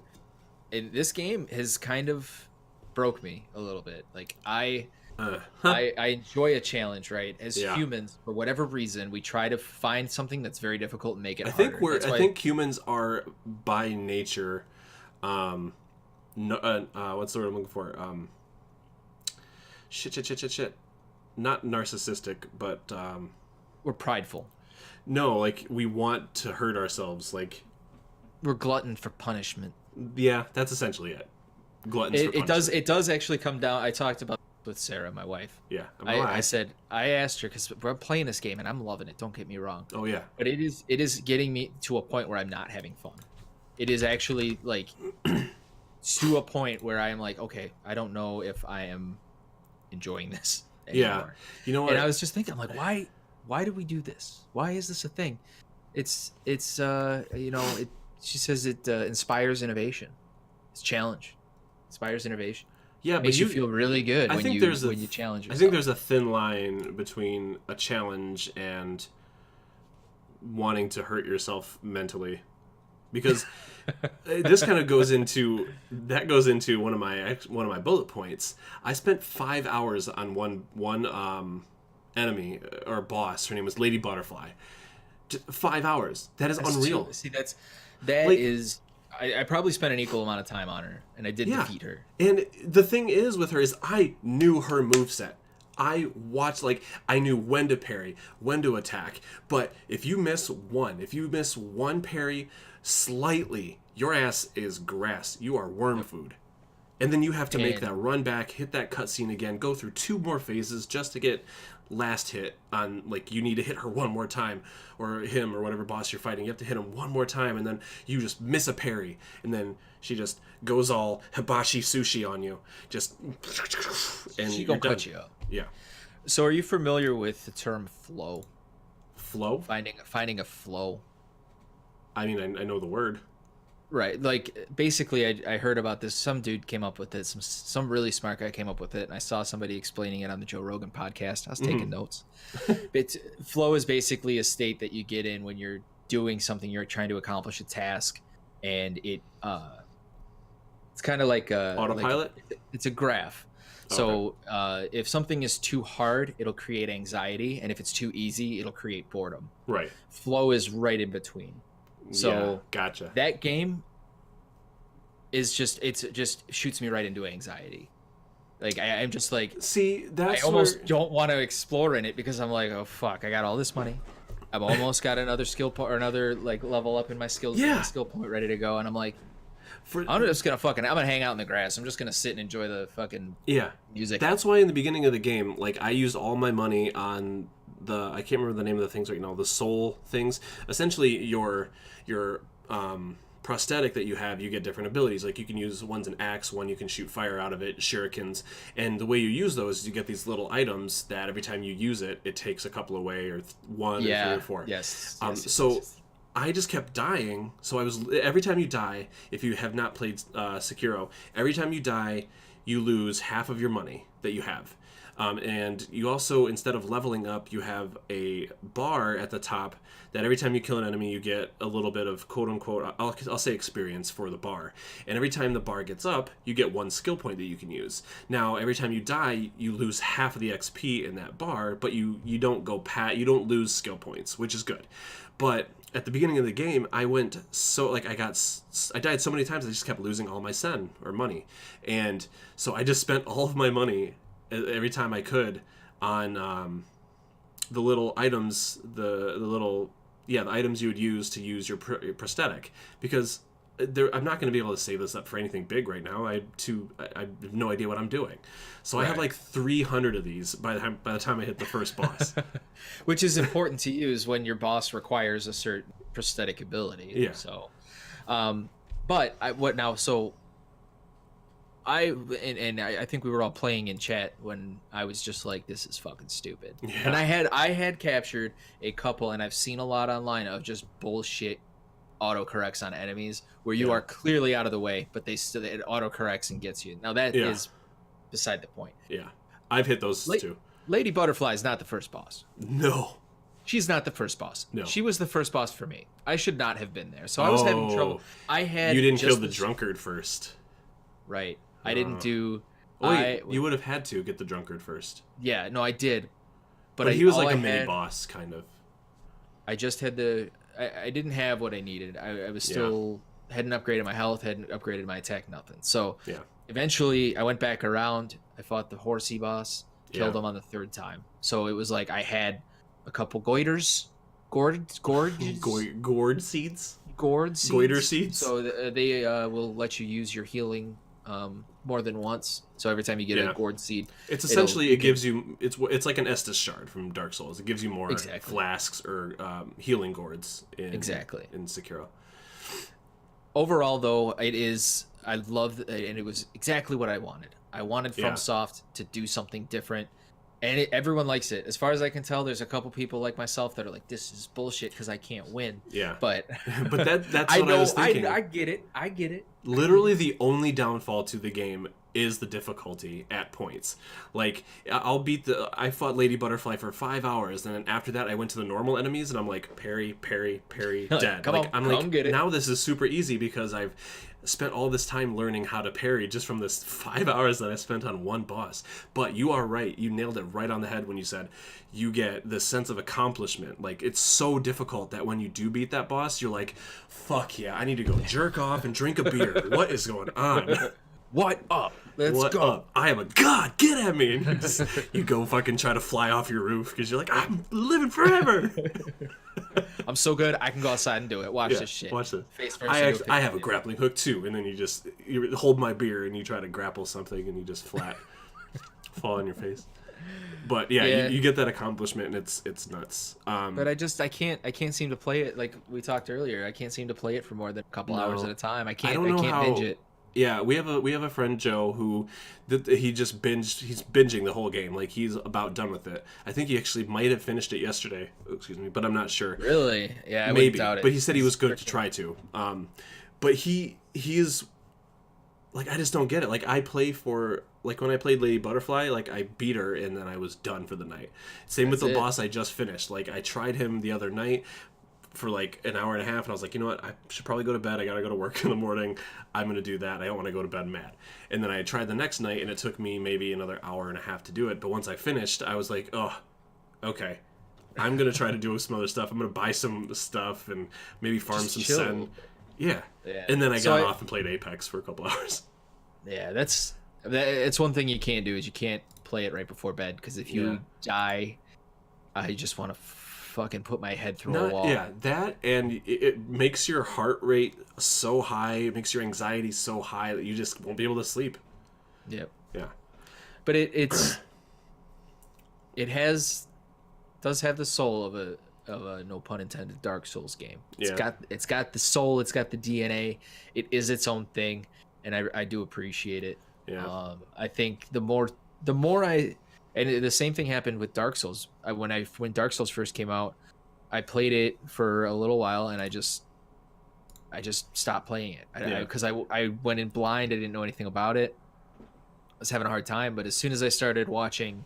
And this game has kind of broke me a little bit. Like, I enjoy a challenge, right? As humans, for whatever reason, we try to find something that's very difficult and make it harder. I think humans are by nature, what's the word I'm looking for? Shit. Not narcissistic, but we're prideful. No, like we want to hurt ourselves. Like we're glutton for punishment. Yeah, that's essentially it. Gluttons for punishment. It does actually come down. I talked about with Sarah, my wife. Yeah, I asked her because we're playing this game and I'm loving it. Don't get me wrong. Oh yeah, but it is getting me to a point where I'm not having fun. It is actually like to a point where I'm like, okay, I don't know if I am enjoying this anymore. Yeah, you know what? And I was just thinking, like, why do we do this? Why is this a thing? It's she says it inspires innovation. It's challenge, inspires innovation. Yeah, makes you feel really good when you challenge yourself. I think there's a thin line between a challenge and wanting to hurt yourself mentally, because this kind of goes into one of my bullet points. I spent 5 hours on one enemy or boss. Her name was Lady Butterfly. 5 hours. That's unreal. See, is. I probably spent an equal amount of time on her, and I did defeat her. And the thing is with her is I knew her moveset. I watched, like, I knew when to parry, when to attack. But if you miss one parry slightly, your ass is grass. You are worm food. And then you have to make that run back, hit that cutscene again, go through 2 more phases just to get last hit on, like, you need to hit her one more time, or him, or whatever boss you're fighting. You have to hit him one more time, and then you just miss a parry, and then she just goes all hibachi sushi on you. Just, and she gonna cut you up. Yeah. So are you familiar with the term flow? Flow? Finding a flow. I mean, I know the word. Right. Like, basically, I heard about this. Some dude came up with it. Some really smart guy came up with it. And I saw somebody explaining it on the Joe Rogan podcast. I was taking notes. Flow is basically a state that you get in when you're doing something, you're trying to accomplish a task. And it's kind of like autopilot? It's a graph. So if something is too hard, it'll create anxiety. And if it's too easy, it'll create boredom. Right. Flow is right in between. So yeah, gotcha. That game is just shoots me right into anxiety. Like I'm just like, see, that's I almost don't want to explore in it because I'm like, oh fuck, I got all this money. I've almost got another skill point or another like level up in my skills, skill point ready to go, and I'm like, I'm just gonna hang out in the grass. I'm just gonna sit and enjoy the fucking music. That's why in the beginning of the game, like, I used all my money on I can't remember the name of the things right now, the soul things. Essentially, your prosthetic that you have, you get different abilities. Like, you can use one's an axe, one you can shoot fire out of it, shurikens, and the way you use those is you get these little items that every time you use it, it takes a couple away, or 1 or 3 or 4. Yes. I just kept dying. So every time you die, if you have not played Sekiro, every time you die, you lose half of your money that you have. And you also, instead of leveling up, you have a bar at the top that every time you kill an enemy, you get a little bit of quote-unquote, I'll say experience for the bar. And every time the bar gets up, you get 1 skill point that you can use. Now, every time you die, you lose half of the XP in that bar, but you don't you don't lose skill points, which is good. But at the beginning of the game, I died so many times, I just kept losing all my sen, or money. And so I just spent all of my money every time I could on the little items, the items you would use to use your prosthetic, because I'm not going to be able to save this up for anything big right now. I have no idea what I'm doing, so right. I have like 300 of these by the time I hit the first boss, which is important to use when your boss requires a certain prosthetic ability. Yeah. So, but I think we were all playing in chat when I was just like, this is fucking stupid. Yeah. And I had captured a couple, and I've seen a lot online of just bullshit autocorrects on enemies where you are clearly out of the way, but it autocorrects and gets you. Now that is beside the point. Yeah. I've hit those too. Lady Butterfly is not the first boss. No. She's not the first boss. No. She was the first boss for me. I should not have been there. So I was having trouble. You didn't kill the drunkard first. Right. I didn't do... you would have had to get the drunkard first. Yeah, no, I did. But he was like a mini-boss, kind of. I just had I didn't have what I needed. I was still... hadn't upgraded my health, hadn't upgraded my attack, nothing. So eventually, I went back around. I fought the horsey boss, killed him on the 3rd time. So it was like I had a couple gourd seeds? Gourd seeds? Goiter seeds? So they will let you use your healing more than once. So every time you get a gourd seed, it's essentially it gives you it's like an Estus shard from Dark Souls. It gives you more flasks or healing gourds in Sekiro. Overall, though, I love and it was exactly what I wanted. I wanted FromSoft to do something different, and everyone likes it. As far as I can tell, there's a couple people like myself that are like, "This is bullshit" because I can't win. Yeah, but that's what I was thinking. I get it. Literally, the only downfall to the game is the difficulty at points. Like, I fought Lady Butterfly for 5 hours, and then after that, I went to the normal enemies, and I'm like, parry, dead. Get it. Now this is super easy because I've spent all this time learning how to parry just from this 5 hours that I spent on one boss. But you are right. You nailed it right on the head when you said you get this sense of accomplishment. Like, it's so difficult that when you do beat that boss, you're like, fuck yeah, I need to go jerk off and drink a beer. What is going on? What up? Let's what go. Up? I am a god. Get at me. And you go fucking try to fly off your roof because you're like, I'm living forever. I'm so good. I can go outside and do it. Watch this shit. Watch this. Face first. I have a grappling hook too, and then you hold my beer and you try to grapple something and you just flat fall on your face. But yeah. You get that accomplishment and it's nuts. But I can't seem to play it like we talked earlier. I can't seem to play it for more than a couple hours at a time. I can't binge it. Yeah, we have a friend Joe who he's binging the whole game. Like he's about done with it. I think he actually might have finished it yesterday. Excuse me, but I'm not sure. Really? Yeah, I maybe. Doubt it. But he said he was good to try to. But he is like, I just don't get it. Like I play for, like when I played Lady Butterfly, like I beat her and then I was done for the night. Same with the boss I just finished. Like I tried him the other night for like an hour and a half and I was like, you know what, I should probably go to bed. I gotta go to work in the morning. I'm gonna do that. I don't want to go to bed mad. And then I tried the next night and it took me maybe another hour and a half to do it. But once I finished, I was like, oh, okay, I'm gonna try to do some other stuff. I'm gonna buy some stuff and maybe farm Just some chill. sen. Yeah. And then I got off and played Apex for a couple hours. Yeah, it's one thing you can't do is you can't play it right before bed because if you die, I just want to fucking put my head through a wall. Yeah, that, and it makes your heart rate so high, it makes your anxiety so high that you just won't be able to sleep. Yep. Yeah. But it does have the soul of a no pun intended Dark Souls game. It's got the soul, it's got the DNA. It is its own thing, and I do appreciate it. Yeah. I think the more the same thing happened with Dark Souls. When Dark Souls first came out, I played it for a little while and I just stopped playing it because I went in blind. I didn't know anything about it. I was having a hard time, but as soon as I started watching,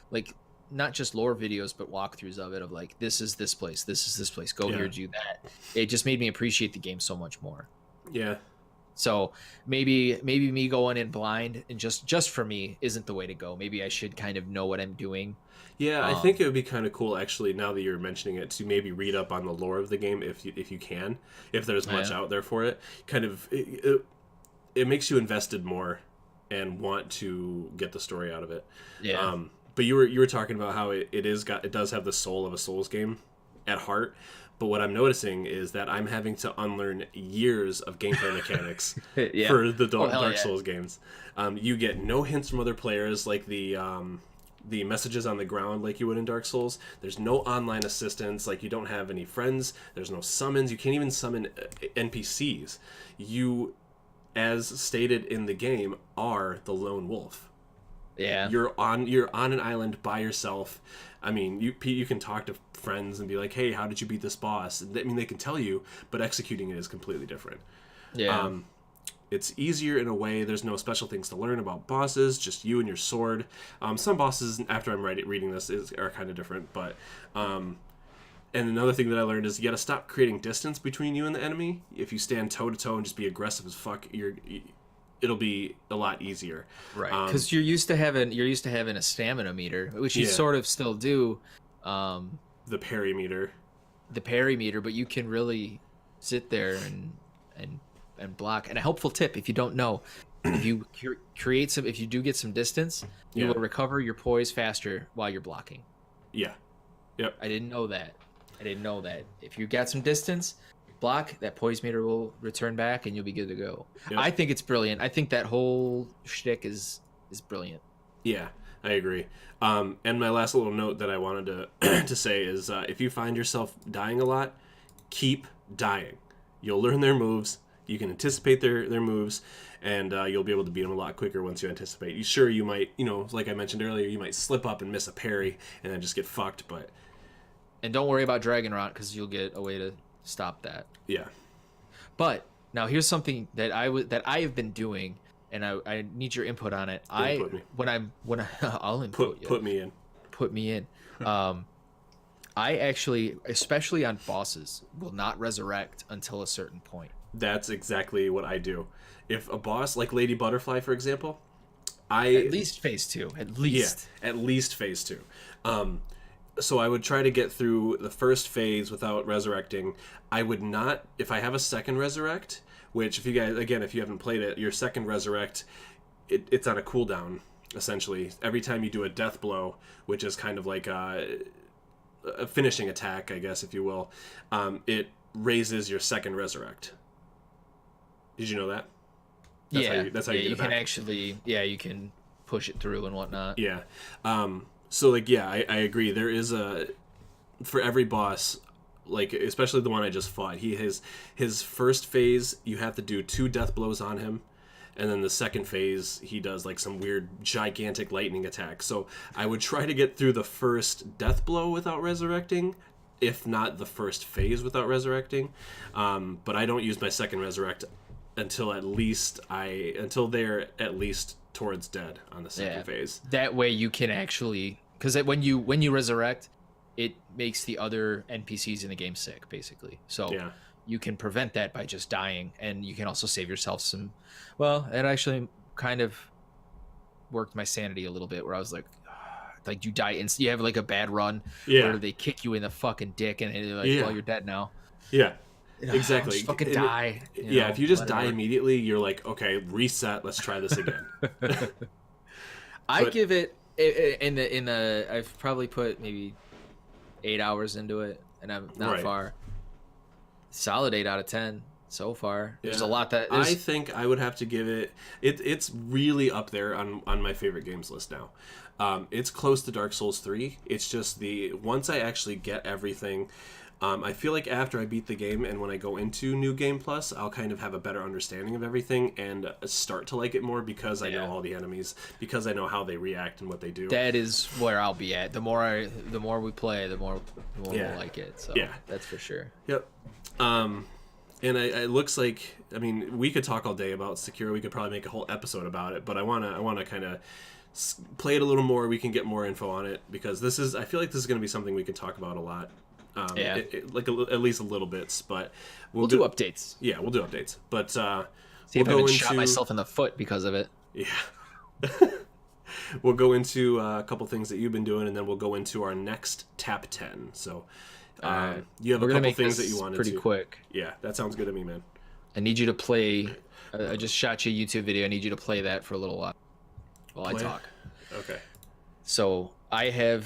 like, not just lore videos but walkthroughs of it, of like, this is this place, go here, do that, it just made me appreciate the game so much more. Yeah. So maybe me going in blind and just for me isn't the way to go. Maybe I should kind of know what I'm doing. Yeah, I think it would be kind of cool, actually, now that you're mentioning it, to maybe read up on the lore of the game if you can, if there's much out there for it. Kind of, it makes you invested more and want to get the story out of it. Yeah. But you were talking about how it does have the soul of a Souls game at heart. But what I'm noticing is that I'm having to unlearn years of gameplay mechanics for the Dark Souls games. You get no hints from other players, like the messages on the ground like you would in Dark Souls. There's no online assistance, like you don't have any friends. There's no summons. You can't even summon NPCs. You, as stated in the game, are the lone wolf. Yeah. You're on an island by yourself. I mean, you can talk to friends and be like, hey, how did you beat this boss? I mean, they can tell you, but executing it is completely different. Yeah. It's easier in a way. There's no special things to learn about bosses, just you and your sword. Some bosses, after I'm reading this, are kind of different. But and another thing that I learned is you got to stop creating distance between you and the enemy. If you stand toe-to-toe and just be aggressive as fuck, it'll be a lot easier. Right, because you're used to having a stamina meter, which you sort of still do. The parry meter. But you can really sit there and block. And a helpful tip, if you don't know, if you if you do get some distance, you will recover your poise faster while you're blocking. Yeah. Yep. I didn't know that. If you got some distance, block, that poise meter will return back and you'll be good to go. Yep. I think it's brilliant. I think that whole shtick is brilliant. Yeah, I agree. And my last little note that I wanted to say is if you find yourself dying a lot, keep dying. You'll learn their moves. You can anticipate their moves, and you'll be able to beat them a lot quicker once you anticipate. You might, like I mentioned earlier, you might slip up and miss a parry and then just get fucked. And don't worry about Dragon Rot, because you'll get a way to stop that. Yeah. But now here's something that I have been doing, and I need your input on it. I'll input you. Put me in. Put me in. I actually, especially on bosses, will not resurrect until a certain point. That's exactly what I do. If a boss, like Lady Butterfly, for example, at least phase 2. At least. Yeah, at least phase 2. So I would try to get through the first phase without resurrecting. I would not, if I have a second resurrect, which if you guys, again, if you haven't played it, your second resurrect, it's on a cooldown, essentially. Every time you do a death blow, which is kind of like a finishing attack, I guess, if you will, it raises your second resurrect. Did you know that? That's how you get you it can back. actually, you can push it through and whatnot. Yeah. So, like, yeah, I agree. There is for every boss, like, especially the one I just fought, his first phase, you have to do 2 death blows on him. And then the second phase, he does, like, some weird, gigantic lightning attack. So I would try to get through the first death blow without resurrecting, if not the first phase without resurrecting. But I don't use my second resurrect until they're at least towards dead on the second phase. That way you can actually, because when you resurrect, it makes the other NPCs in the game sick, basically. So you can prevent that by just dying, and you can also save yourself some. Well, it actually kind of worked my sanity a little bit, where I was like you die instantly. You have like a bad run where they kick you in the fucking dick, and they're like, well, you're dead now. Yeah. Exactly. Just fucking die. If you just die immediately, you're like, okay, reset. Let's try this again. I give it I've probably put maybe 8 hours into it, and I'm not far. Solid 8 out of 10 so far. There's a lot that I think I would have to give it. It's really up there on my favorite games list now. It's close to Dark Souls 3. It's just once I actually get everything. I feel like after I beat the game and when I go into New Game Plus, I'll kind of have a better understanding of everything and start to like it more because I know all the enemies, because I know how they react and what they do. That is where I'll be at. The more we play, the more we'll like it. So that's for sure. Yep. And it looks like, I mean, we could talk all day about Sekiro. We could probably make a whole episode about it, but I wanna kind of play it a little more. We can get more info on it because I feel like this is going to be something we can talk about a lot. At least a little bits, but we'll do updates. Yeah, we'll do updates. But see if I haven't shot myself in the foot because of it. Yeah. We'll go into a couple things that you've been doing, and then we'll go into our next Tap 10. So you have a couple things that you wanted pretty quick. Yeah, that sounds good to me, man. I need you to play. I just shot you a YouTube video. I need you to play that for a little while I talk. Okay. So I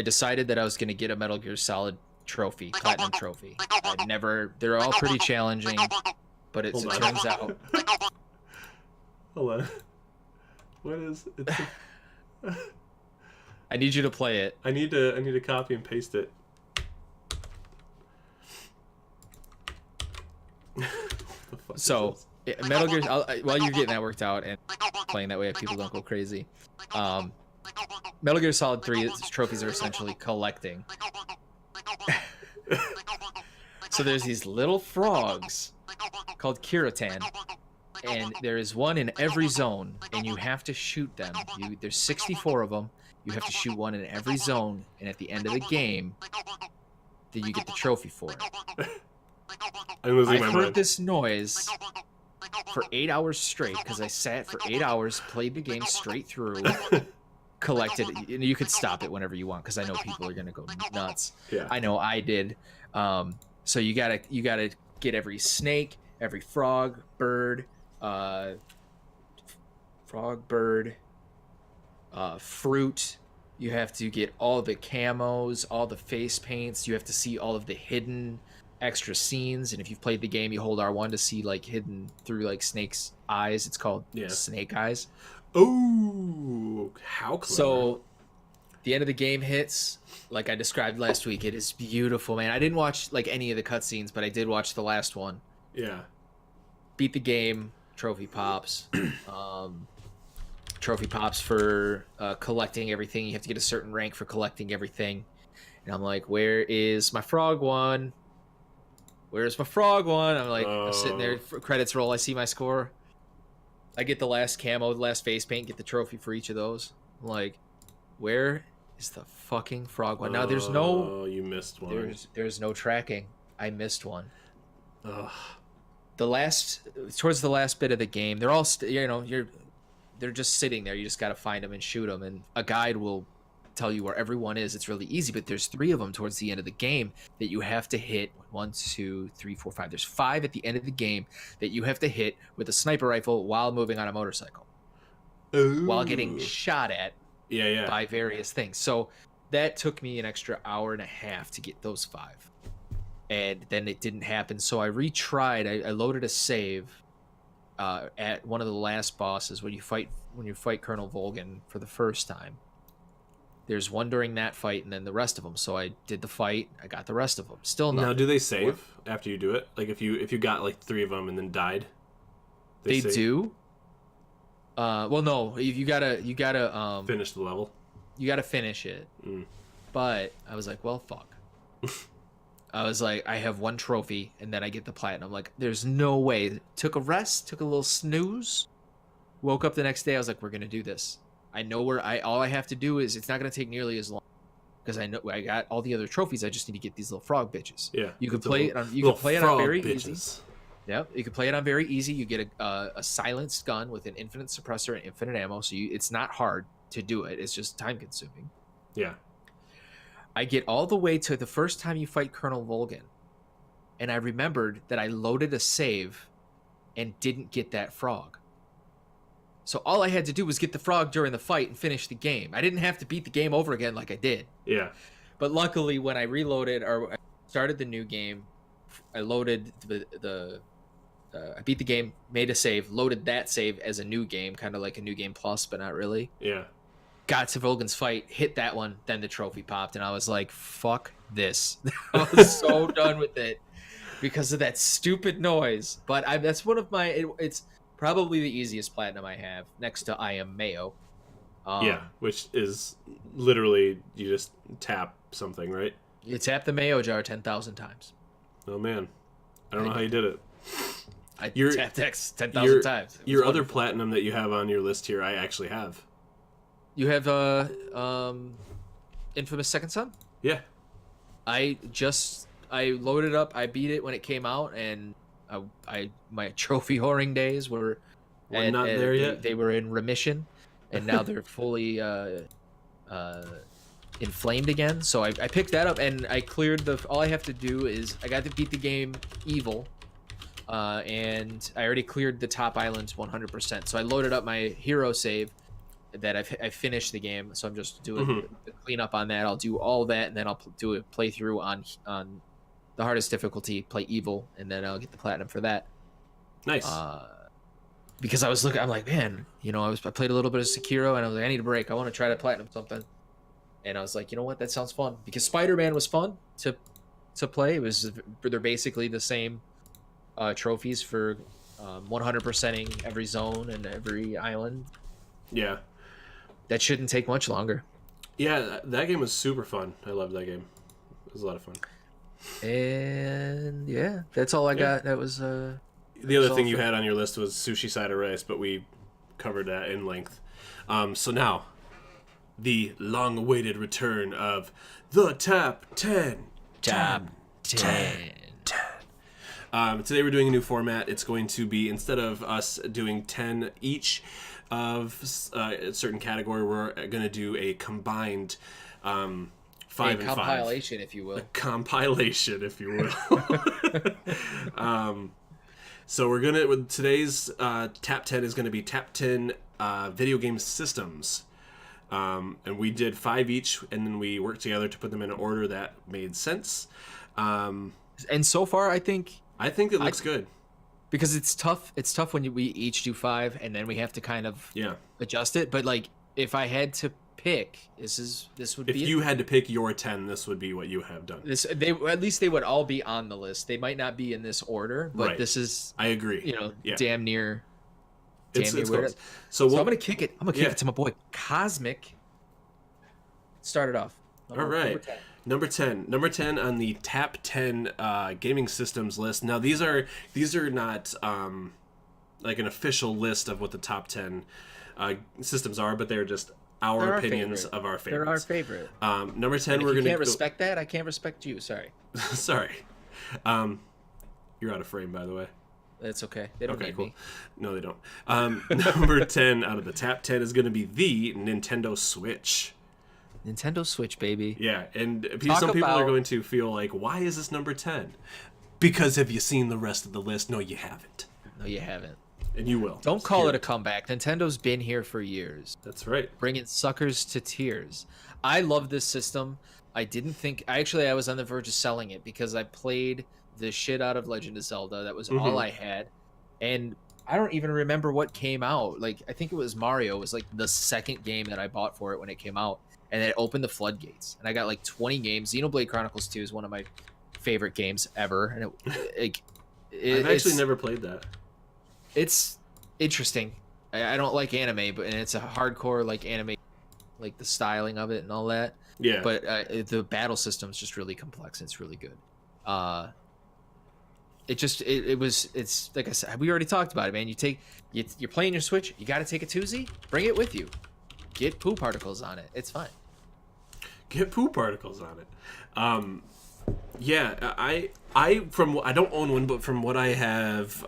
decided that I was going to get a Metal Gear Solid trophy, platinum trophy. They're all pretty challenging, but it turns out. Hold on. What is it? I need you to play it. I need to copy and paste it. So Metal Gear, while you're getting that worked out and playing that way, people don't go crazy. Metal Gear Solid 3 trophies are essentially collecting. So there's these little frogs called Kiratan, and there is one in every zone, and you have to shoot them. There's 64 of them. You have to shoot one in every zone, and at the end of the game, then you get the trophy for it. I heard this noise for 8 hours straight because I sat for 8 hours, played the game straight through. Collected, and you could stop it whenever you want because I know people are gonna go nuts. Yeah, I know I did. So you gotta get every snake, every frog, bird, fruit. You have to get all the camos, all the face paints. You have to see all of the hidden extra scenes. And if you've played the game, you hold R1 to see like hidden through like Snake's eyes. It's called Snake Eyes. Oh, how clever. So the end of the game hits, like I described last week. It is beautiful, man. I didn't watch like any of the cutscenes, but I did watch the last one. Yeah. Beat the game, trophy pops. Trophy pops for collecting everything. You have to get a certain rank for collecting everything. And I'm like, where is my frog one? Where's my frog one? I'm like, I'm sitting there, credits roll, I see my score. I get the last camo, the last face paint, get the trophy for each of those. I'm like, where is the fucking frog one? Now there's no. Oh, you missed one. There's no tracking. I missed one. Ugh. Towards the last bit of the game, they're all they're just sitting there. You just got to find them and shoot them, and a guide will tell you where everyone is. It's really easy, but there's 3 of them towards the end of the game that you have to hit. 1, 2, 3, 4, 5. There's 5 at the end of the game that you have to hit with a sniper rifle while moving on a motorcycle. Ooh. While getting shot at Yeah. by various things. So that took me an extra hour and a half to get those 5. And then it didn't happen. So I retried. I loaded a save at one of the last bosses when you fight Colonel Volgin for the first time. There's one during that fight and then the rest of them. So I did the fight. I got the rest of them. Still nothing. Now, do they save after you do it? Like if you got like 3 of them and then died? They save? do. Well, no, you gotta Finish the level. You gotta finish it. But I was like, well, fuck. I was like, I have 1 trophy and then I get the platinum. Like, there's no way. Took a rest, took a little snooze. Woke up the next day. I was like, we're gonna do this. I know where all I have to do is, it's not gonna take nearly as long because I know I got all the other trophies. I just need to get these little frog bitches. Yeah, you can play it on. You can play it on very bitches. easy. Yeah, you can play it on very easy. You get a silenced gun with an infinite suppressor and infinite ammo, so it's not hard to do it. It's just time consuming. Yeah. I get all the way to the first time you fight Colonel Volgin, and I remembered that I loaded a save and didn't get that frog. So all I had to do was get the frog during the fight and finish the game. I didn't have to beat the game over again like I did. Yeah. But luckily, when I reloaded or I started the new game, I loaded I beat the game, made a save, loaded that save as a new game, kind of like a new game plus, but not really. Yeah. Got to Volgin's fight, hit that one, then the trophy popped, and I was like, fuck this. I was so done with it because of that stupid noise. But that's one of my, it's probably the easiest platinum I have, next to I Am Mayo. Yeah, which is literally, you just tap something, right? You tap the Mayo jar 10,000 times. Oh, man. I don't know how you did it. I tapped X 10,000 times. Your other platinum that you have on your list here, I actually have. You have Infamous Second Son? Yeah. I loaded up, I beat it when it came out, and my trophy whoring days were not there yet. They were in remission, and now they're fully inflamed again. So I picked that up and I cleared all I have to do is I got to beat the game evil, and I already cleared the top islands 100%. So I loaded up my hero save that I finished the game. So I'm just doing the cleanup on that. I'll do all that and then I'll do a playthrough on the hardest difficulty, play evil, and then I'll get the platinum for that. Nice. Because I was looking, I'm like, man, I played a little bit of Sekiro and I was like, I need a break. I want to try to platinum something. And I was like, you know what? That sounds fun. Because Spider-Man was fun to play. They're basically the same trophies for 100%ing every zone and every island. Yeah. That shouldn't take much longer. Yeah, that game was super fun. I loved that game. It was a lot of fun. And yeah, that's all I got. That was the other thing you had on your list was Sushi Side of Rice, but we covered that in length. So now, the long-awaited return of the Top 10. Top 10. Today we're doing a new format. It's going to be, instead of us doing 10 each of a certain category, we're going to do a combined 5 and 5. Compilation, if you will. A compilation, if you will. So we're gonna, with today's top 10 is gonna be top 10 video game systems, and we did 5 each, and then we worked together to put them in an order that made sense. And so far, I think it looks good, because it's tough. It's tough when we each do 5, and then we have to kind of adjust it. But like, if I had to pick, this would be. If you had to pick your 10, this would be what you have done. At least they would all be on the list. They might not be in this order, but right. This is. I agree. Damn near. It's weird. So I'm gonna kick it. It to my boy Kazmiik. Start it off. All right. Number 10 on the top 10 gaming systems list. Now these are not like an official list of what the top 10 systems are, but they're just our opinions of our favorites. They're our favorite. Number 10, we're gonna. You can't respect that. I can't respect you. Sorry. Sorry. You're out of frame, by the way. That's okay. They don't need me. No, they don't. Number 10 out of the top 10 is going to be the Nintendo Switch. Nintendo Switch, baby. Yeah, and Talk some people are about- going to feel like, why is this number 10? Because have you seen the rest of the list? No, you haven't. No, you haven't. And you will. Don't It's call here. it a comeback. Nintendo's been here for years, That's right. bringing suckers to tears. I love this system. I was on the verge of selling it because I played the shit out of Legend of Zelda. That was all I had. And I don't even remember what came out. Like, I think it was Mario. It was like the second game that I bought for it when it came out. And it opened the floodgates. And I got like 20 games. Xenoblade Chronicles 2 is one of my favorite games ever. And I've actually never played that. It's interesting. I don't like anime, and it's a hardcore like anime, like the styling of it and all that. Yeah. But the battle system is just really complex. And it's really good. It's like I said, we already talked about it, man. You're playing your Switch. You got to take a twosie. Bring it with you. Get poo particles on it. It's fine. Get poo particles on it. Yeah, I don't own one, but from what I have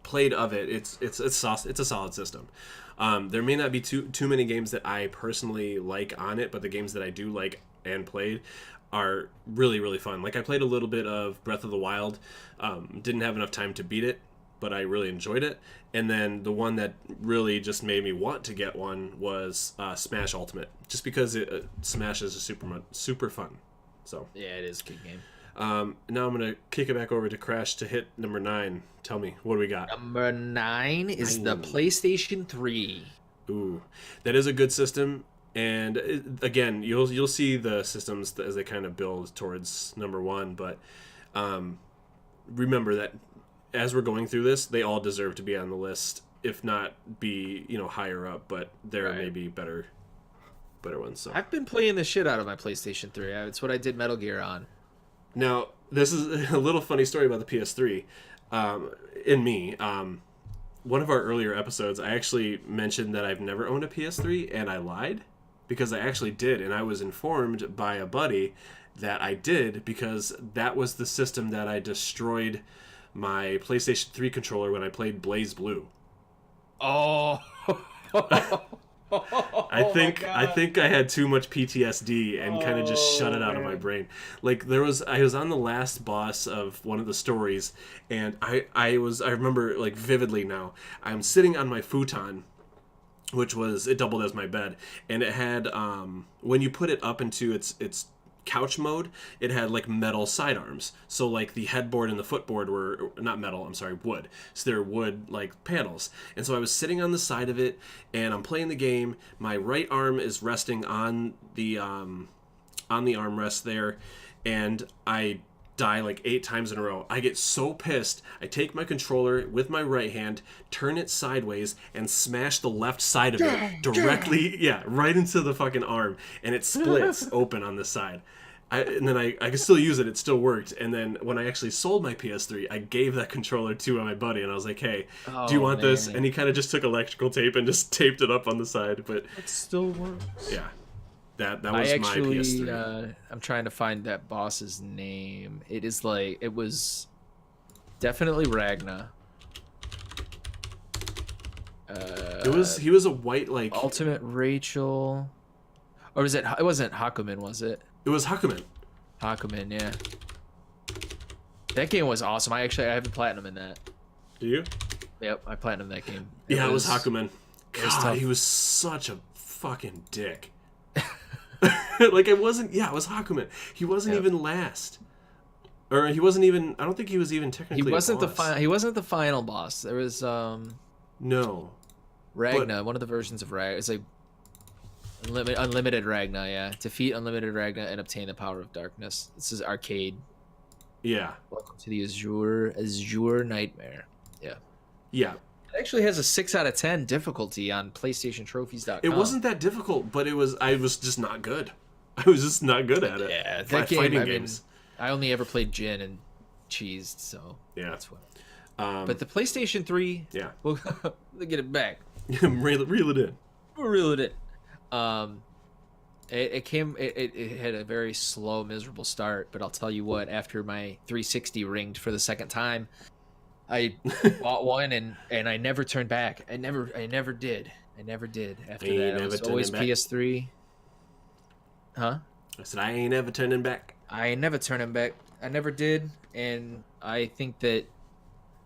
played of it, it's a solid system. There may not be too many games that I personally like on it, but the games that I do like and played are really, really fun. Like, I played a little bit of Breath of the Wild. Didn't have enough time to beat it, but I really enjoyed it. And then the one that really just made me want to get one was Smash Ultimate, just because Smash is super fun. So Yeah, it is a good game. now I'm gonna kick it back over to Crash to hit number 9. Tell me, what do we got? Number 9 is the PlayStation 3. Ooh, that is a good system. And again, you'll see the systems as they kind of build towards number 1. But remember that as we're going through this, they all deserve to be on the list, if not be higher up. But there may be better ones. So I've been playing the shit out of my PlayStation 3. It's what I did Metal Gear on. now this is a little funny story about the PS3. In me, one of our earlier episodes, I actually mentioned that I've never owned a PS3, and I lied. Because I actually did, and I was informed by a buddy that I did, because that was the system that I destroyed my PlayStation 3 controller when I played Blaze Blue. Oh. I think I had too much PTSD and kind of just shut it out of my brain. Like, I was on the last boss of one of the stories, and I remember like vividly now. I'm sitting on my futon, which it doubled as my bed, and it had when you put it up into its couch mode, it had like metal sidearms. So like the headboard and the footboard were not metal, I'm sorry, wood. So they're wood like panels. And so I was sitting on the side of it, and I'm playing the game. My right arm is resting on the armrest there, and I die like 8 times in a row. I get so pissed. I take my controller with my right hand, turn it sideways, and smash the left side of it directly, right into the fucking arm, and it splits open on the side. And then I could still use it. It still worked. And then when I actually sold my PS3, I gave that controller to my buddy, and I was like, "Hey, do you want this?" And he kind of just took electrical tape and just taped it up on the side. But It still works. yeah. That was my PS3. I'm trying to find that boss's name. It was definitely Ragna. He was a white like Ultimate Rachel, or was it? It wasn't Hakumen, was it? It was Hakumen. Hakumen, yeah. That game was awesome. I have a platinum in that. Do you? Yep, I platinum that game. It was Hakumen. God, tough. he was such a fucking dick. Like, it was Hakumen. He wasn't even last. Or he wasn't even, I don't think he was even technically He wasn't a boss. he wasn't the final boss. There was No. Ragna, one of the versions of Ragna. It's like Unlimited Ragna, yeah. Defeat Unlimited Ragna and obtain the power of darkness. This is arcade. Yeah. Welcome to the Azure Nightmare. Yeah. Yeah. It actually has a 6 out of 10 difficulty on PlayStationTrophies.com. It wasn't that difficult, but I was just not good. I was just not good at it. Yeah, that Fighting game, games. I only ever played Jin and cheesed, so Yeah. that's what. But the PlayStation 3, Yeah. we'll get it back. Reel it in. We'll reel it in. It had a very slow, miserable start, but I'll tell you what, after my 360 ringed for the second time, I bought one and I never turned back. I never did. After that, it was always PS3. Huh? I said I ain't ever turning back. I ain't never turning back. I never did, and I think that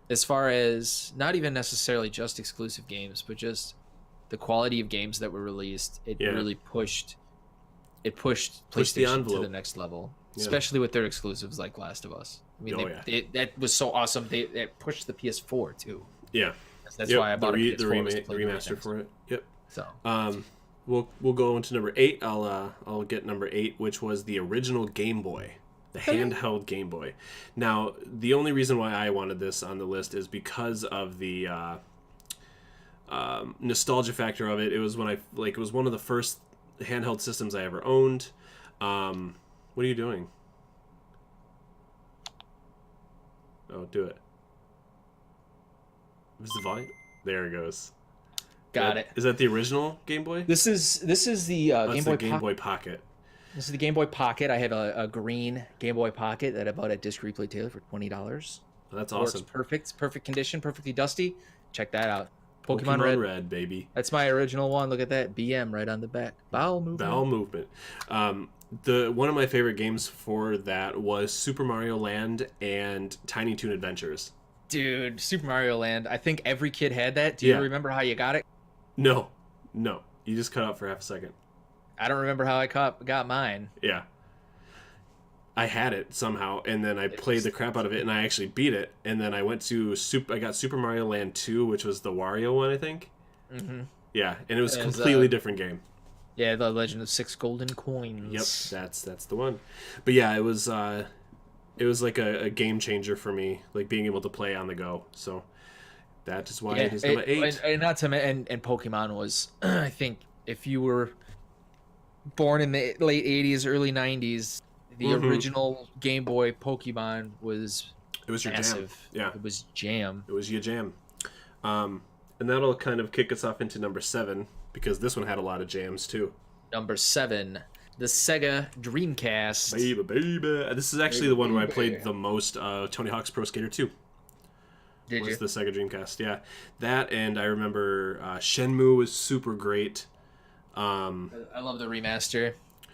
as far as not even necessarily just exclusive games, but just the quality of games that were released, it really pushed PlayStation to the next level, especially with their exclusives like Last of Us. I mean, that was so awesome. They pushed the PS4 too. Yeah, that's why I bought the remaster for it. Yep. So, we'll go into number 8. I'll get number 8, which was the original Game Boy, the handheld Game Boy. Now, the only reason why I wanted this on the list is because of the nostalgia factor of it. It was it was one of the first handheld systems I ever owned. What are you doing? Oh, do it. What's the volume? There it goes. Got it. Is that the original Game Boy? This is the Game Boy Pocket. This is the Game Boy Pocket. I have a green Game Boy Pocket that I bought at Disc Replay Taylor for $20. That's awesome. Works perfect condition, perfectly dusty. Check that out. Pokemon Red, baby. That's my original one. Look at that BM right on the back. Bowel movement. One of my favorite games for that was Super Mario Land and Tiny Toon Adventures. Dude, Super Mario Land. I think every kid had that. Do you remember how you got it? No. You just cut out for half a second. I don't remember how I got mine. Yeah. I had it somehow, and then I played the crap out of it, and I actually beat it. And then I went to I got Super Mario Land 2, which was the Wario one, I think. Mm-hmm. Yeah, and it was a completely different game. Yeah, the Legend of 6 Golden Coins. Yep, that's the one. But yeah, it was like a game changer for me, like being able to play on the go. So that is why it is number 8. And Pokemon was, I think, if you were born in the late 80s, early 90s, the original Game Boy Pokemon was your massive. Jam. Yeah. It was jam. It was your jam. And that'll kind of kick us off into number 7, because this one had a lot of jams too. Number 7, the Sega Dreamcast. Baby. This is actually the one where I played the most Tony Hawk's Pro Skater 2. Did you? The Sega Dreamcast, yeah. That, and I remember Shenmue was super great. I love the remaster.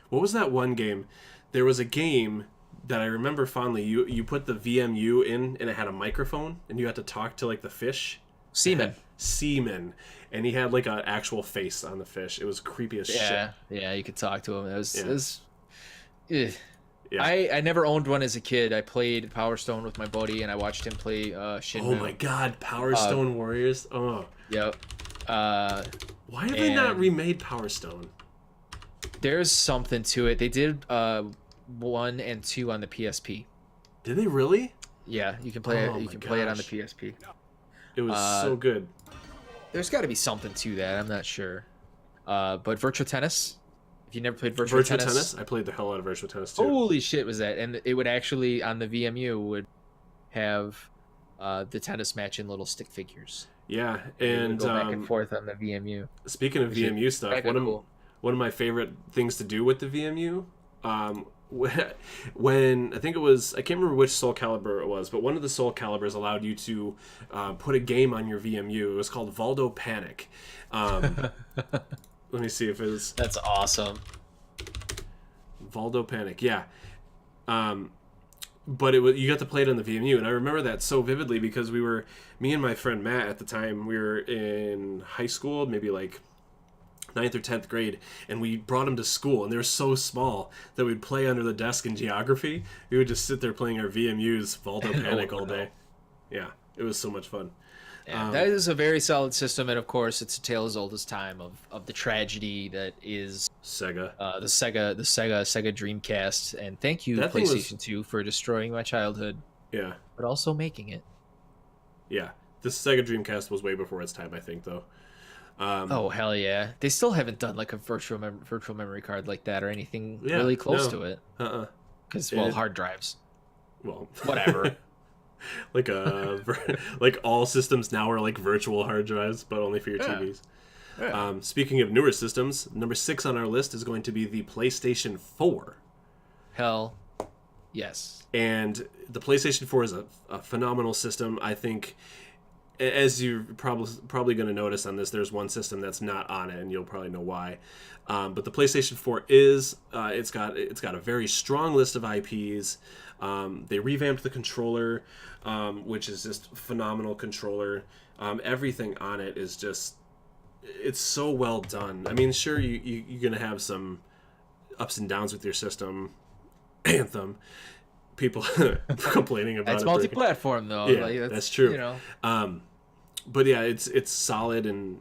What was that one game? There was a game that I remember fondly. You put the VMU in, and it had a microphone, and you had to talk to like the fish. Seaman. And he had like an actual face on the fish. It was creepy as shit. Yeah, you could talk to him. It was I never owned one as a kid. I played Power Stone with my buddy, and I watched him play Shenmue. Oh my god, Power Stone Warriors. Oh. Yep. Why have they not remade Power Stone? There's something to it. They did 1 and 2 on the PSP. Did they really? Yeah, you can play it. You can play it on the PSP. It was so good. There's got to be something to that. I'm not sure. But Virtua Tennis. If you never played Virtua Tennis, I played the hell out of Virtua Tennis too. Holy shit, was that? And it would actually on the VMU would have the tennis match in little stick figures. Yeah, and go back and forth on the VMU. Speaking of VMU stuff, one of my favorite things to do with the VMU, when I think it was, I can't remember which Soul Calibur it was, but one of the Soul Caliburs allowed you to put a game on your VMU. It was called Valdo Panic. Let me see if it's... That's awesome. Valdo Panic, yeah. But you got to play it on the VMU, and I remember that so vividly because me and my friend Matt at the time, we were in high school, maybe like 9th or 10th grade, and we brought them to school, and they were so small that we'd play under the desk in geography. We would just sit there playing our VMUs, Valdo Panic all day. Yeah, it was so much fun. Yeah, that is a very solid system, and of course, it's a tale as old as time of the tragedy that is Sega. The Sega Dreamcast, and thank you PlayStation 2 for destroying my childhood. Yeah, but also making it. Yeah, the Sega Dreamcast was way before its time, I think, though. Oh hell yeah! They still haven't done like a virtual memory card like that or anything really close to it. Because hard drives. Well, whatever. like all systems now are like virtual hard drives, but only for your TVs. Yeah. Speaking of newer systems, number 6 on our list is going to be the PlayStation 4. Hell, yes. And the PlayStation 4 is a phenomenal system. I think as you're probably going to notice on this, there's one system that's not on it, and you'll probably know why. But the PlayStation 4 is. It's got a very strong list of IPs. They revamped the controller, which is just phenomenal controller. Everything on it is just. It's so well done. I mean, sure, you're going to have some ups and downs with your system. Anthem. People complaining about it's it. Multi-platform, though. Yeah, like, that's true. You know. But yeah, it's solid, and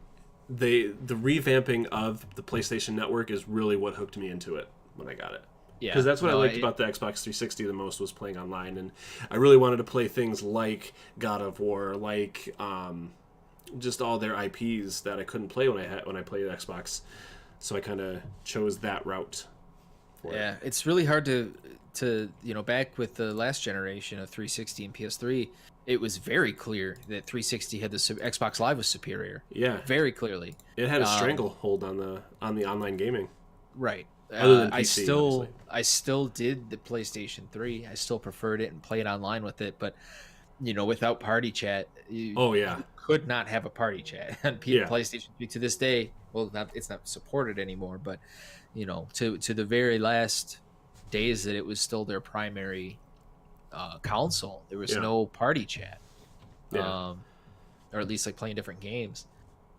the revamping of the PlayStation Network is really what hooked me into it when I got it. Yeah, because that's what I liked about the Xbox 360 the most, was playing online, and I really wanted to play things like God of War, like just all their IPs that I couldn't play when I played Xbox. So I kind of chose that route. Yeah, it's really hard to back with the last generation of 360 and PS3. It was very clear that 360 had the Xbox Live was superior. Yeah, very clearly. It had a stranglehold on the online gaming. Right. Other than PC, I still did the PlayStation 3. I still preferred it and played online with it, but without party chat, you could not have a party chat on PlayStation 3 to this day. Well, it's not supported anymore, but to the very last days that it was still their primary console, there was no party chat, or at least like playing different games.